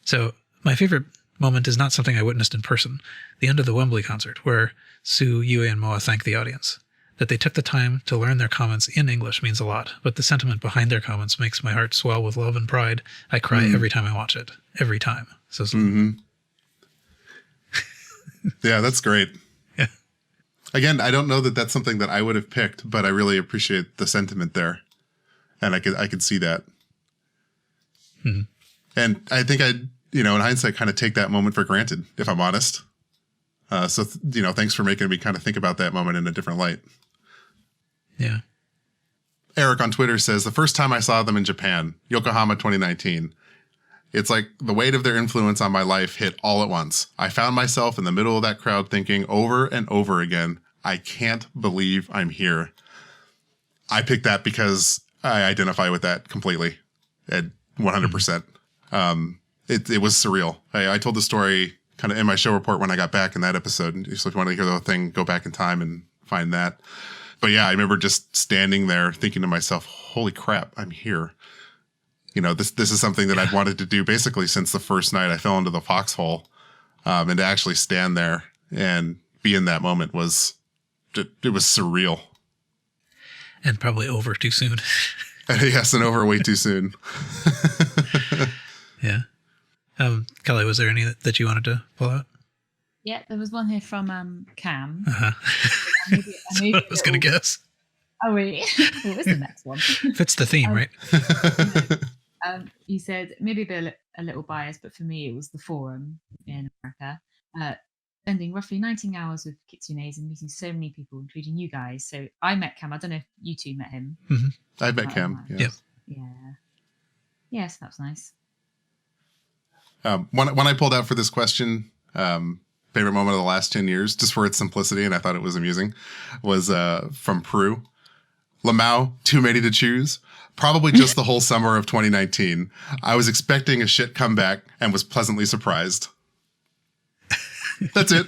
so my favorite moment is not something I witnessed in person. The end of the Wembley concert, where Sue, Yue, and Moa thank the audience. That they took the time to learn their comments in English means a lot, but the sentiment behind their comments makes my heart swell with love and pride. I cry every time I watch it. Every time. So, yeah, that's great. Yeah. Again, I don't know that that's something that I would have picked, but I really appreciate the sentiment there, and I could see that. Mm-hmm. And I think in hindsight, kind of take that moment for granted, if I'm honest. So thanks for making me kind of think about that moment in a different light. Yeah. Eric on Twitter says, the first time I saw them in Japan, Yokohama 2019, it's like the weight of their influence on my life hit all at once. I found myself in the middle of that crowd thinking over and over again, I can't believe I'm here. I picked that because I identify with that completely at 100%. It was surreal. I told the story kind of in my show report when I got back in that episode. So if you want to hear the whole thing, go back in time and find that. But yeah, I remember just standing there thinking to myself, holy crap, I'm here. This is something that I'd wanted to do basically since the first night I fell into the foxhole. And to actually stand there and be in that moment it was surreal. And probably over too soon. Yes, and over way too soon. Yeah. Kelly, was there any that you wanted to pull out? Yeah, there was one here from Cam. Uh-huh. That's what I was going to guess. Oh, really? What was the next one? Fits the theme, right? You said maybe a little biased, but for me, it was the forum in America. Spending roughly 19 hours with Kitsunes and meeting so many people, including you guys. So I met Cam. I don't know if you two met him. Mm-hmm. I met Cam. Yes. Yeah. Yes, that was nice. When I pulled out for this question, favorite moment of the last 10 years, just for its simplicity, and I thought it was amusing, was from Peru. Lamau, too many to choose. Probably just the whole summer of 2019. I was expecting a shit comeback and was pleasantly surprised. That's it.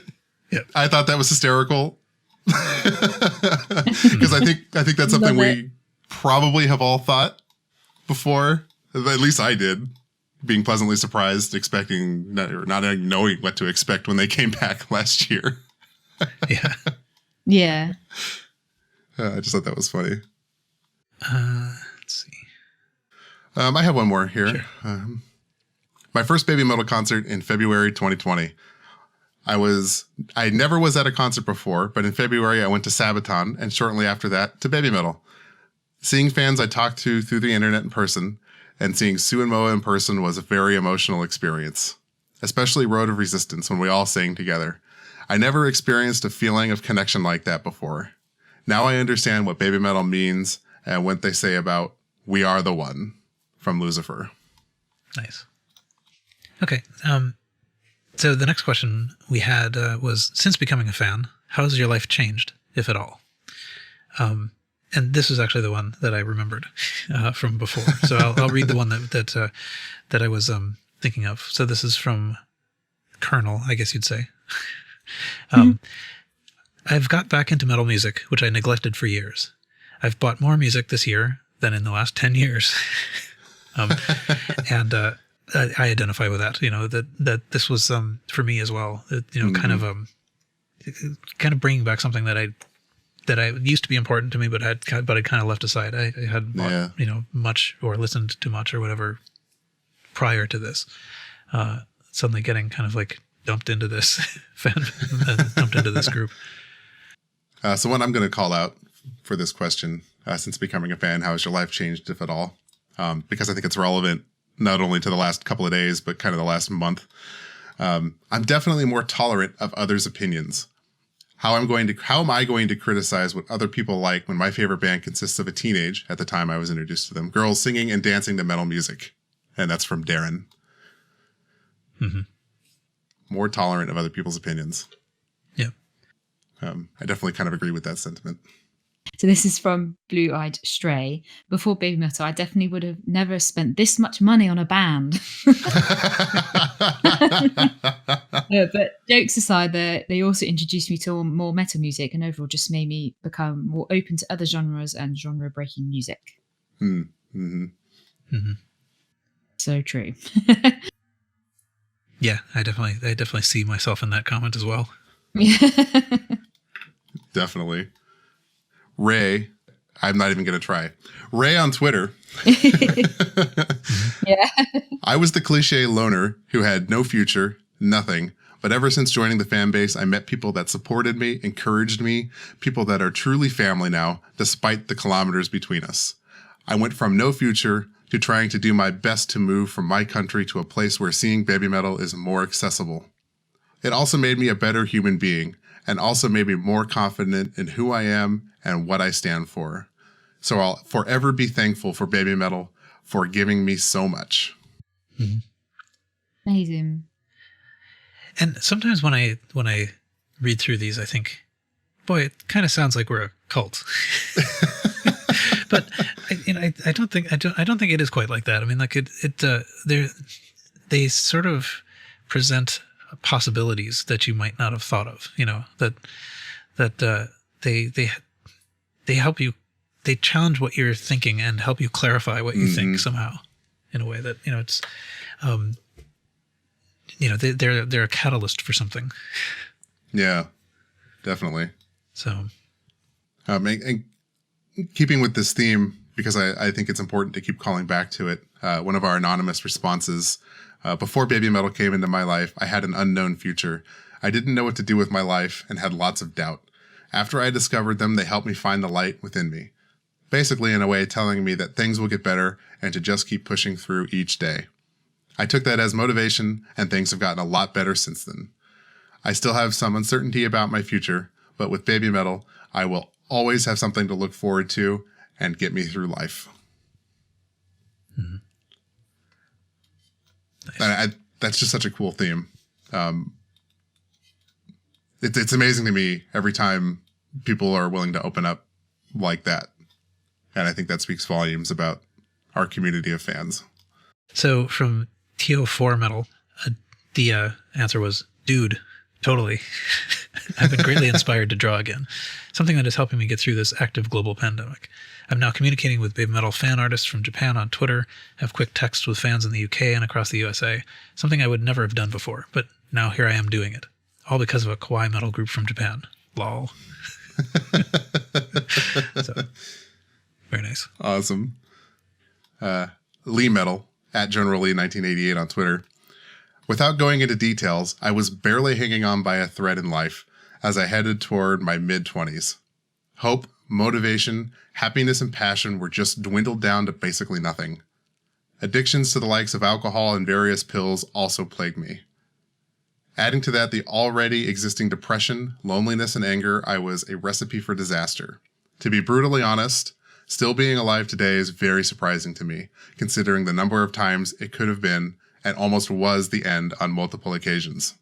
Yep. I thought that was hysterical. Because I think that's something we probably have all thought before. At least I did. Being pleasantly surprised, expecting, not knowing what to expect when they came back last year. Yeah. Yeah. I just thought that was funny. Let's see. I have one more here. Sure. My first Babymetal concert in February 2020. I never was at a concert before, but in February I went to Sabaton, and shortly after that to Babymetal. Seeing fans I talked to through the internet in person, and seeing Sue and Moa in person was a very emotional experience. Especially Road of Resistance when we all sang together. I never experienced a feeling of connection like that before. Now I understand what Babymetal means and what they say about "We Are the One" from Lucifer. Nice. Okay. So the next question we had was, since becoming a fan, how has your life changed, if at all? And this is actually the one that I remembered from before. So I'll read the one that I was thinking of. So this is from Colonel, I guess you'd say. I've got back into metal music, which I neglected for years. I've bought more music this year than in the last 10 years. And I identify with that, that this was for me as well, kind of bringing back something that I used to be important to me, but I'd kind of left aside. I had bought, much or listened to much or whatever prior to this. Suddenly getting kind of like dumped into this dumped into this group. So one I'm going to call out for this question, since becoming a fan, how has your life changed, if at all? Because I think it's relevant not only to the last couple of days, but kind of the last month. I'm definitely more tolerant of others' opinions. How am I going to criticize what other people like when my favorite band consists of a teenage, at the time I was introduced to them, girls singing and dancing to metal music? And that's from Darren. Mm-hmm. More tolerant of other people's opinions. Yeah. I definitely kind of agree with that sentiment. So this is from Blue Eyed Stray. Before Babymetal, I definitely would have never spent this much money on a band. But jokes aside, they also introduced me to more metal music and overall just made me become more open to other genres and genre-breaking music. Mm-hmm. Mm-hmm. So true. Yeah, I definitely see myself in that comment as well. Definitely. Ray, I'm not even going to try. Ray on Twitter. Yeah. I was the cliche loner who had no future, nothing. But ever since joining the fan base, I met people that supported me, encouraged me, people that are truly family now, despite the kilometers between us. I went from no future to trying to do my best to move from my country to a place where seeing Babymetal is more accessible. It also made me a better human being, and also made me more confident in who I am and what I stand for. So I'll forever be thankful for Babymetal for giving me so much. Mm-hmm. Amazing. And sometimes when I read through these, I think, boy, it kind of sounds like we're a cult. But I don't think it is quite like that. I mean, like they sort of present possibilities that you might not have thought of. That they help you, they challenge what you're thinking and help you clarify what you think somehow, in a way that it's they're a catalyst for something. Yeah, definitely. So, and keeping with this theme, because I think it's important to keep calling back to it, one of our anonymous responses, before Babymetal came into my life, I had an unknown future. I didn't know what to do with my life and had lots of doubt. After I discovered them, they helped me find the light within me. Basically, in a way, telling me that things will get better and to just keep pushing through each day. I took that as motivation, and things have gotten a lot better since then. I still have some uncertainty about my future, but with Babymetal, I will always have something to look forward to and get me through life. Mm-hmm. Nice. That's just such a cool theme. It's amazing to me every time people are willing to open up like that. And I think that speaks volumes about our community of fans. So from TO4 Metal, the answer was, dude, totally. I've been greatly inspired to draw again. Something that is helping me get through this active global pandemic. I'm now communicating with Babymetal fan artists from Japan on Twitter, have quick texts with fans in the UK and across the USA, something I would never have done before, but now here I am doing it. All because of a kawaii metal group from Japan. Lol. So, very nice. Awesome. Lee Metal, at General Lee 1988 on Twitter. Without going into details, I was barely hanging on by a thread in life as I headed toward my mid-20s. Hope, motivation, happiness, and passion were just dwindled down to basically nothing. Addictions to the likes of alcohol and various pills also plagued me. Adding to that the already existing depression, loneliness, and anger, I was a recipe for disaster. To be brutally honest, still being alive today is very surprising to me, considering the number of times it could have been and almost was the end on multiple occasions.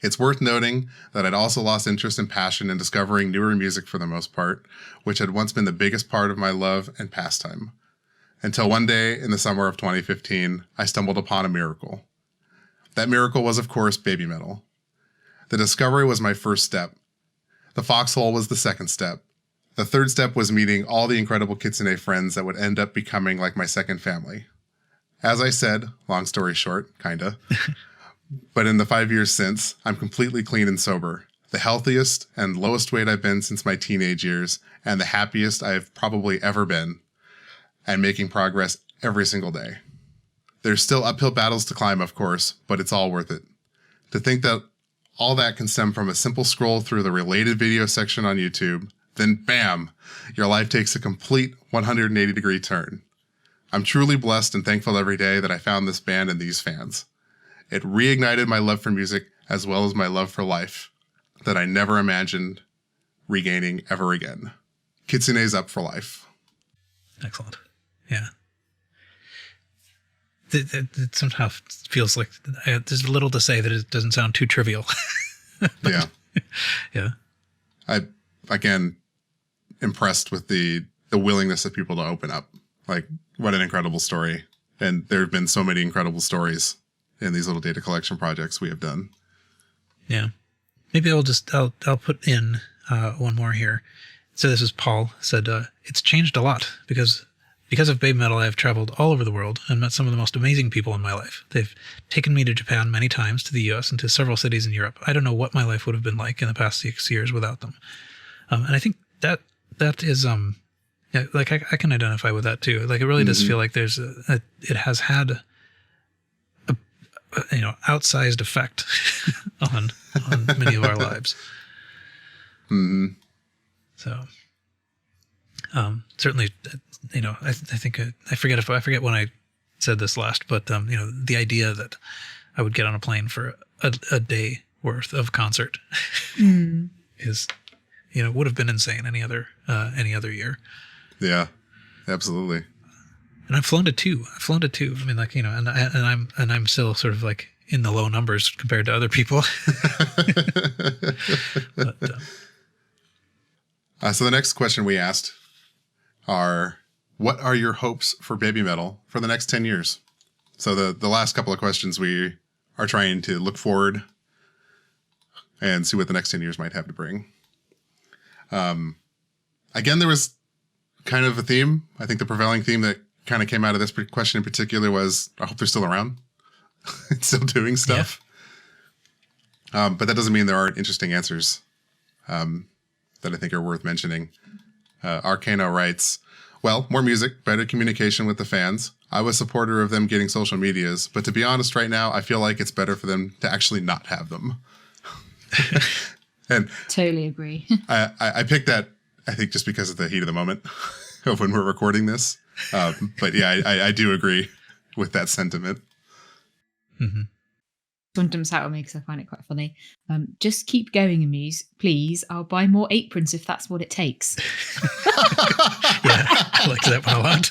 It's worth noting that I'd also lost interest and passion in discovering newer music for the most part, which had once been the biggest part of my love and pastime. Until one day in the summer of 2015, I stumbled upon a miracle. That miracle was, of course, Babymetal. The discovery was my first step. The foxhole was the second step. The third step was meeting all the incredible Kitsune friends that would end up becoming like my second family. As I said, long story short, kinda, but in the 5 years since, I'm completely clean and sober, the healthiest and lowest weight I've been since my teenage years, and the happiest I've probably ever been, and making progress every single day. There's still uphill battles to climb, of course, but it's all worth it. To think that all that can stem from a simple scroll through the related video section on YouTube, then bam, your life takes a complete 180-degree turn. I'm truly blessed and thankful every day that I found this band and these fans. It reignited my love for music as well as my love for life that I never imagined regaining ever again. Kitsune's up for life. Excellent. Yeah. It somehow feels like there's little to say that it doesn't sound too trivial. Yeah. Yeah. I, again, impressed with the willingness of people to open up. Like, what an incredible story. And there have been so many incredible stories in these little data collection projects we have done. Yeah. Maybe I'll put in one more here. So this is Paul said, it's changed a lot because of Babymetal, I have traveled all over the world and met some of the most amazing people in my life. They've taken me to Japan many times, to the US, and to several cities in Europe. I don't know what my life would have been like in the past 6 years without them. And I think that is, yeah, like I can identify with that too. Like it really does feel like there's it has had a outsized effect on many of our lives. Mm-hmm. So, certainly, I think I forget when I said this last, but the idea that I would get on a plane for a day worth of concert is, would have been insane any other year. Yeah, absolutely. And I've flown to two. I mean, like, and I'm still sort of like in the low numbers compared to other people. But, so the next question we asked are, what are your hopes for Babymetal for the next 10 years? So the last couple of questions, we are trying to look forward and see what the next 10 years might have to bring. Again, there was kind of a theme. I think the prevailing theme that kind of came out of this question in particular was, I hope they're still around, still doing stuff. Yeah. But that doesn't mean there aren't interesting answers that I think are worth mentioning. Arcano writes, well, more music, better communication with the fans. I was a supporter of them getting social medias, but to be honest right now, I feel like it's better for them to actually not have them. And totally agree. I picked that, I think, just because of the heat of the moment of when we're recording this. But yeah, I do agree with that sentiment. Mm-hmm. One jumps out at me because I find it quite funny. Just keep going, Amuse, please. I'll buy more aprons if that's what it takes. Yeah, I liked that one a lot.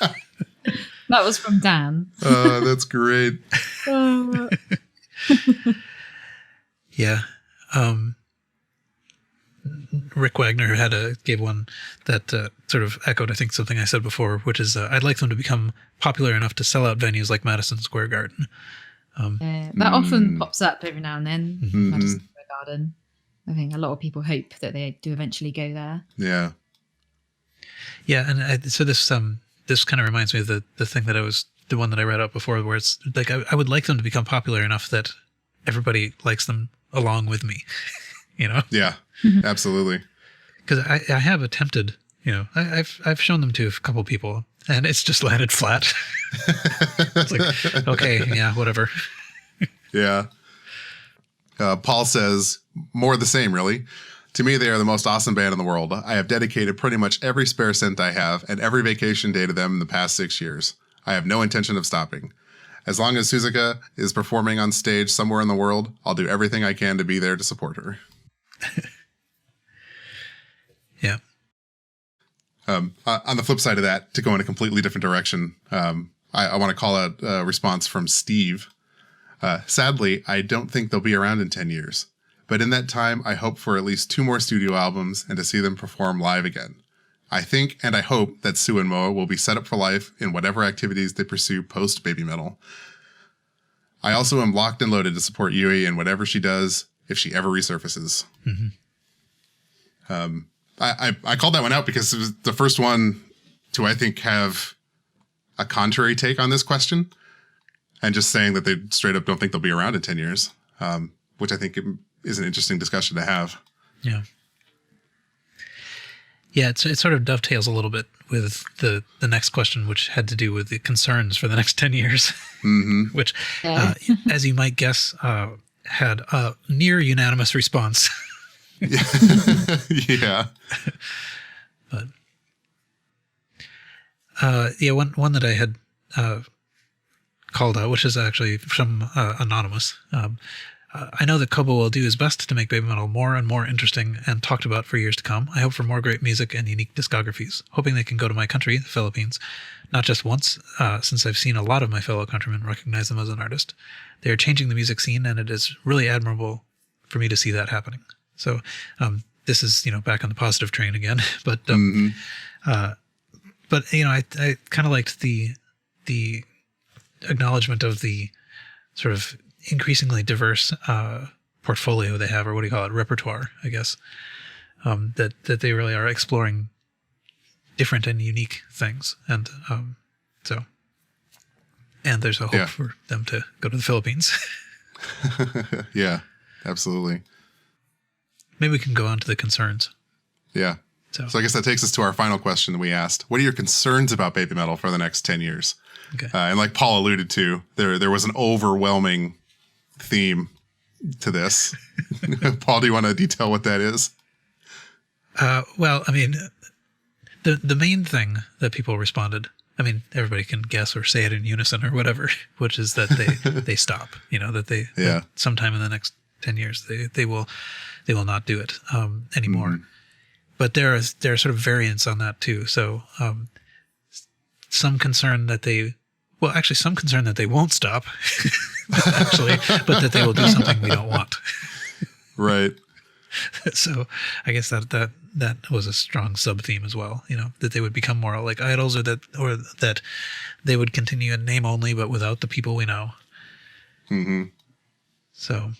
That was from Dan. That's great. Yeah. Rick Wagner gave one that sort of echoed, I think, something I said before, which is I'd like them to become popular enough to sell out venues like Madison Square Garden. That often pops up every now and then. Madison Square Garden. I think a lot of people hope that they do eventually go there. Yeah. Yeah, and so this kind of reminds me of the thing the one that I read out before, where it's like I would like them to become popular enough that everybody likes them along with me. You know? Yeah, absolutely. Because I have attempted, I've shown them to a couple people, and it's just landed flat. It's like, okay, yeah, whatever. Yeah. Paul says, more of the same, really. To me, they are the most awesome band in the world. I have dedicated pretty much every spare cent I have and every vacation day to them in the past 6 years. I have no intention of stopping. As long as Suzuka is performing on stage somewhere in the world, I'll do everything I can to be there to support her. Yeah. On the flip side of that, to go in a completely different direction, I want to call out a response from Steve. Sadly, I don't think they'll be around in 10 years. But in that time, I hope for at least 2 more studio albums and to see them perform live again. I think and I hope that Sue and Moa will be set up for life in whatever activities they pursue post Babymetal. I also am locked and loaded to support Yui in whatever she does if she ever resurfaces. Mm-hmm. I called that one out because it was the first one to, I think, have a contrary take on this question, and just saying that they straight up don't think they'll be around in 10 years, which I think is an interesting discussion to have. Yeah. Yeah, it sort of dovetails a little bit with the next question, which had to do with the concerns for the next 10 years, mm-hmm. which, as you might guess, had a near unanimous response. Yeah. But one that I had called out, which is actually from Anonymous. I know that Kobo will do his best to make Babymetal more and more interesting and talked about for years to come. I hope for more great music and unique discographies, hoping they can go to my country, the Philippines, not just once, since I've seen a lot of my fellow countrymen recognize them as an artist. They are changing the music scene, and it is really admirable for me to see that happening. So this is, back on the positive train again. But I kind of liked the acknowledgement of the sort of increasingly diverse portfolio they have, or what do you call it, repertoire, I guess, that they really are exploring different and unique things. And and there's a hope for them to go to the Philippines. Yeah, absolutely. Maybe we can go on to the concerns. Yeah. So I guess that takes us to our final question that we asked. What are your concerns about Babymetal for the next 10 years? Okay. And like Paul alluded to, there was an overwhelming theme to this. Paul, do you want to detail what that is? Well, I mean, the main thing that people responded, I mean, everybody can guess or say it in unison or whatever, which is that they stop, that sometime in the next 10 years, they will not do it anymore. Mm-hmm. But there are sort of variants on that too. So some concern that they won't stop, actually, but that they will do something we don't want. Right. So I guess that was a strong sub theme as well. That they would become more like idols, or that they would continue in name only, but without the people we know. Mm-hmm. So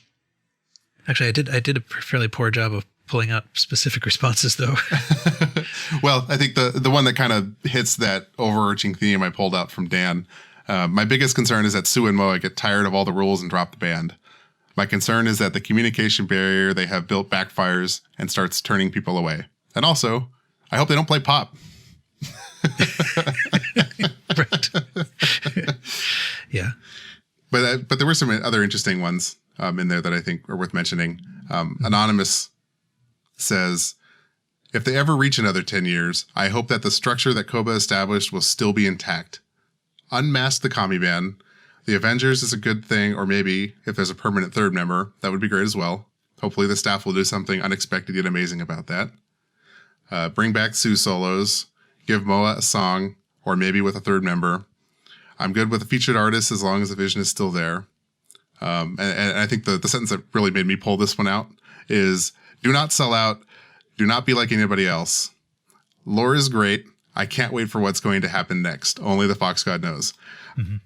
actually, I did a fairly poor job of pulling out specific responses, though. Well, I think the one that kind of hits that overarching theme I pulled out from Dan. My biggest concern is that Sue and Moa get tired of all the rules and drop the band. My concern is that the communication barrier they have built backfires and starts turning people away. And also, I hope they don't play pop. Right. Yeah. But there were some other interesting ones in there that I think are worth mentioning. Anonymous says, if they ever reach another 10 years, I hope that the structure that Koba established will still be intact. Unmask the commie ban. The Avengers is a good thing, or maybe if there's a permanent third member, that would be great as well. Hopefully the staff will do something unexpected yet amazing about that. Bring back Sue solos. Give Moa a song, or maybe with a third member. I'm good with a featured artist as long as the vision is still there. And I think the sentence that really made me pull this one out is, do not sell out. Do not be like anybody else. Lore is great. I can't wait for what's going to happen next. Only the Fox God knows. Mm-hmm.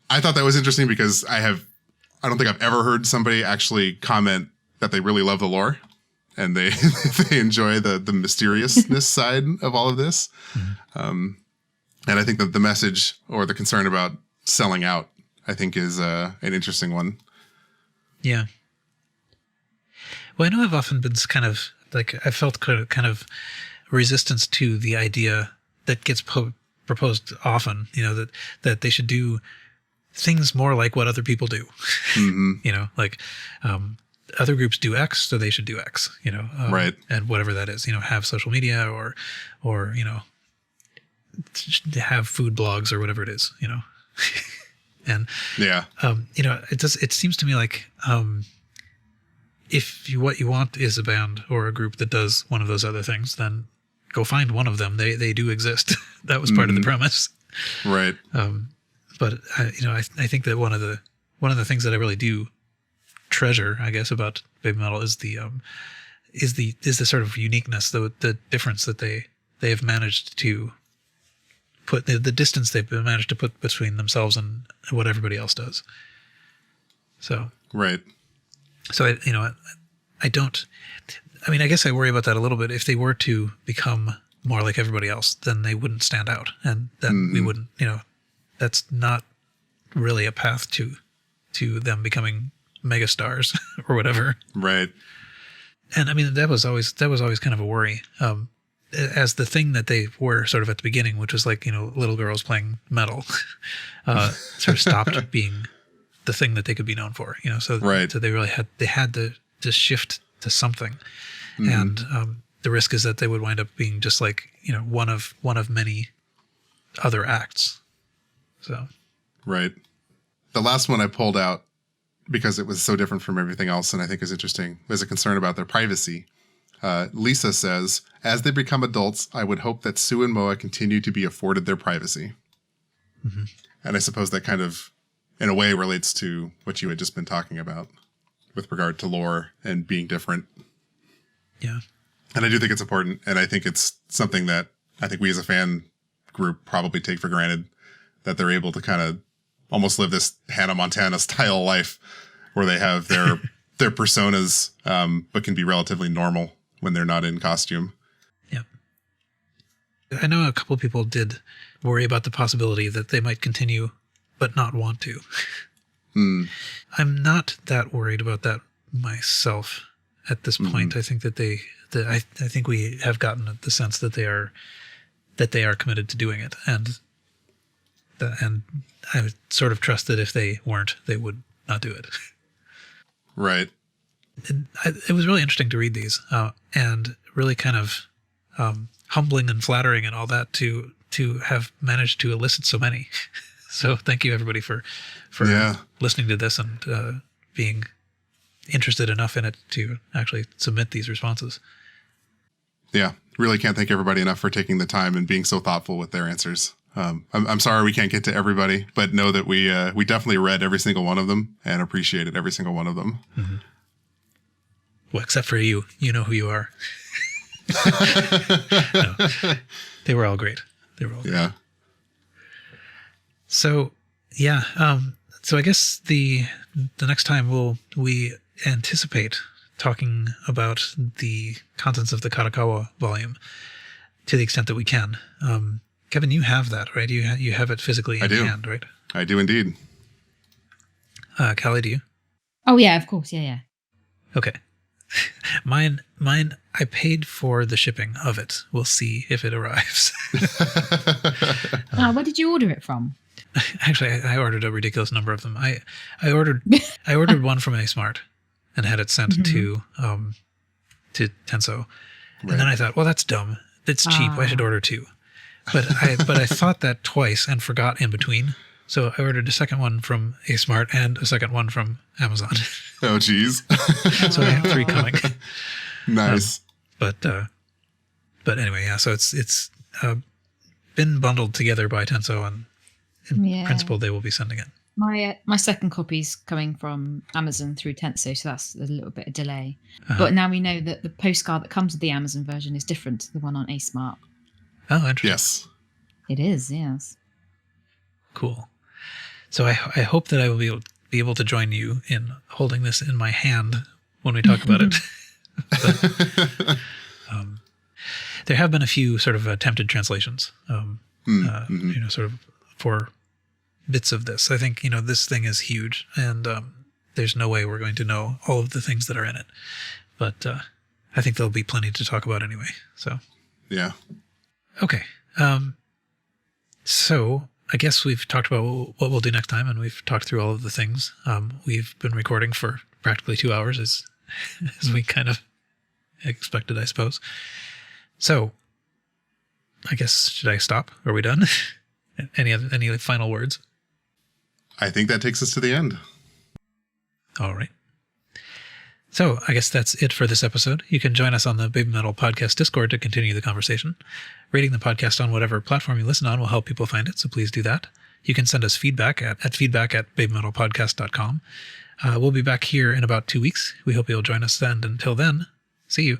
I thought that was interesting because I don't think I've ever heard somebody actually comment that they really love the lore and they enjoy the mysteriousness side of all of this. Mm-hmm. And I think that the message or the concern about selling out, I think, is an interesting one. Yeah. Well, I know I've often been kind of like, I felt kind of resistance to the idea that gets proposed often, that they should do things more like what other people do. Mm-hmm. Like other groups do X, so they should do X, right. And whatever that is, have social media or have food blogs or whatever it is, and yeah, it seems to me like, if what you want is a band or a group that does one of those other things, then go find one of them. They do exist. That was part of the premise. Right. But I think that one of the things that I really do treasure, I guess, about Babymetal is the sort of uniqueness, the difference that they have managed to put, the distance they've managed to put between themselves and what everybody else does. So right. So I guess I worry about that a little bit. If they were to become more like everybody else, then they wouldn't stand out, and then we wouldn't. That's not really a path to them becoming megastars or whatever. Right. And I mean, that was always kind of a worry, as the thing that they were sort of at the beginning, which was like, little girls playing metal, sort of stopped being the thing that they could be known for, so, right. So they really had to shift to something. Mm-hmm. And the risk is that they would wind up being just like, one of many other acts. So. Right. The last one I pulled out because it was so different from everything else, and I think is interesting, is a concern about their privacy. Lisa says, as they become adults, I would hope that Sue and Moa continue to be afforded their privacy. Mm-hmm. And I suppose that kind of, in a way, relates to what you had just been talking about with regard to lore and being different. Yeah. And I do think it's important, and I think it's something that I think we as a fan group probably take for granted, that they're able to kind of almost live this Hannah Montana style life where they have their personas, but can be relatively normal when they're not in costume. Yep. I know a couple of people did worry about the possibility that they might continue but not want to. I'm not that worried about that myself at this point. I think that I think we have gotten the sense that they are committed to doing it, and I would sort of trust that if they weren't, they would not do it. Right. It was really interesting to read these, and really kind of humbling and flattering and all that to have managed to elicit so many. So thank you everybody for listening to this and being interested enough in it to actually submit these responses. Yeah, really can't thank everybody enough for taking the time and being so thoughtful with their answers. I'm sorry we can't get to everybody, but know that we definitely read every single one of them and appreciated every single one of them. Mm-hmm. Well, except for you. You know who you are. No, they were all great. Yeah. So, yeah. So I guess the next time we anticipate talking about the contents of the Karakawa volume to the extent that we can. Kevin, you have that, right? You have it physically in hand, right? I do indeed. Callie, do you? Oh, yeah, of course. Yeah. Okay. Mine. I paid for the shipping of it. We'll see if it arrives. Where did you order it from? Actually, I ordered a ridiculous number of them. I ordered one from ASmart and had it sent to Tenso. Right. And then I thought, well, that's dumb. It's cheap. I should order 2. But I thought that twice and forgot in between. So I ordered a second one from ASmart and a second one from Amazon. Oh, geez. So I have 3 coming. Nice. But anyway, yeah. So it's been bundled together by Tenso, and in principle they will be sending it. My second copy's coming from Amazon through Tenso, so that's a little bit of delay. But now we know that the postcard that comes with the Amazon version is different to the one on ASmart. Oh, interesting. Yes. It is, yes. Cool. So I hope that I will be able to join you in holding this in my hand when we talk about it. But, there have been a few sort of attempted translations, sort of for bits of this. I think, this thing is huge, and there's no way we're going to know all of the things that are in it. But I think there'll be plenty to talk about anyway. So, yeah. Okay. So I guess we've talked about what we'll do next time, and we've talked through all of the things. We've been recording for practically 2 hours, as we kind of expected, I suppose. So I guess, should I stop? Are we done? Any final words? I think that takes us to the end. All right. So I guess that's it for this episode. You can join us on the Babymetal Podcast Discord to continue the conversation. Rating the podcast on whatever platform you listen on will help people find it, so please do that. You can send us feedback at feedback@babymetalpodcast.com. We'll be back here in about 2 weeks. We hope you'll join us then. Until then, see you.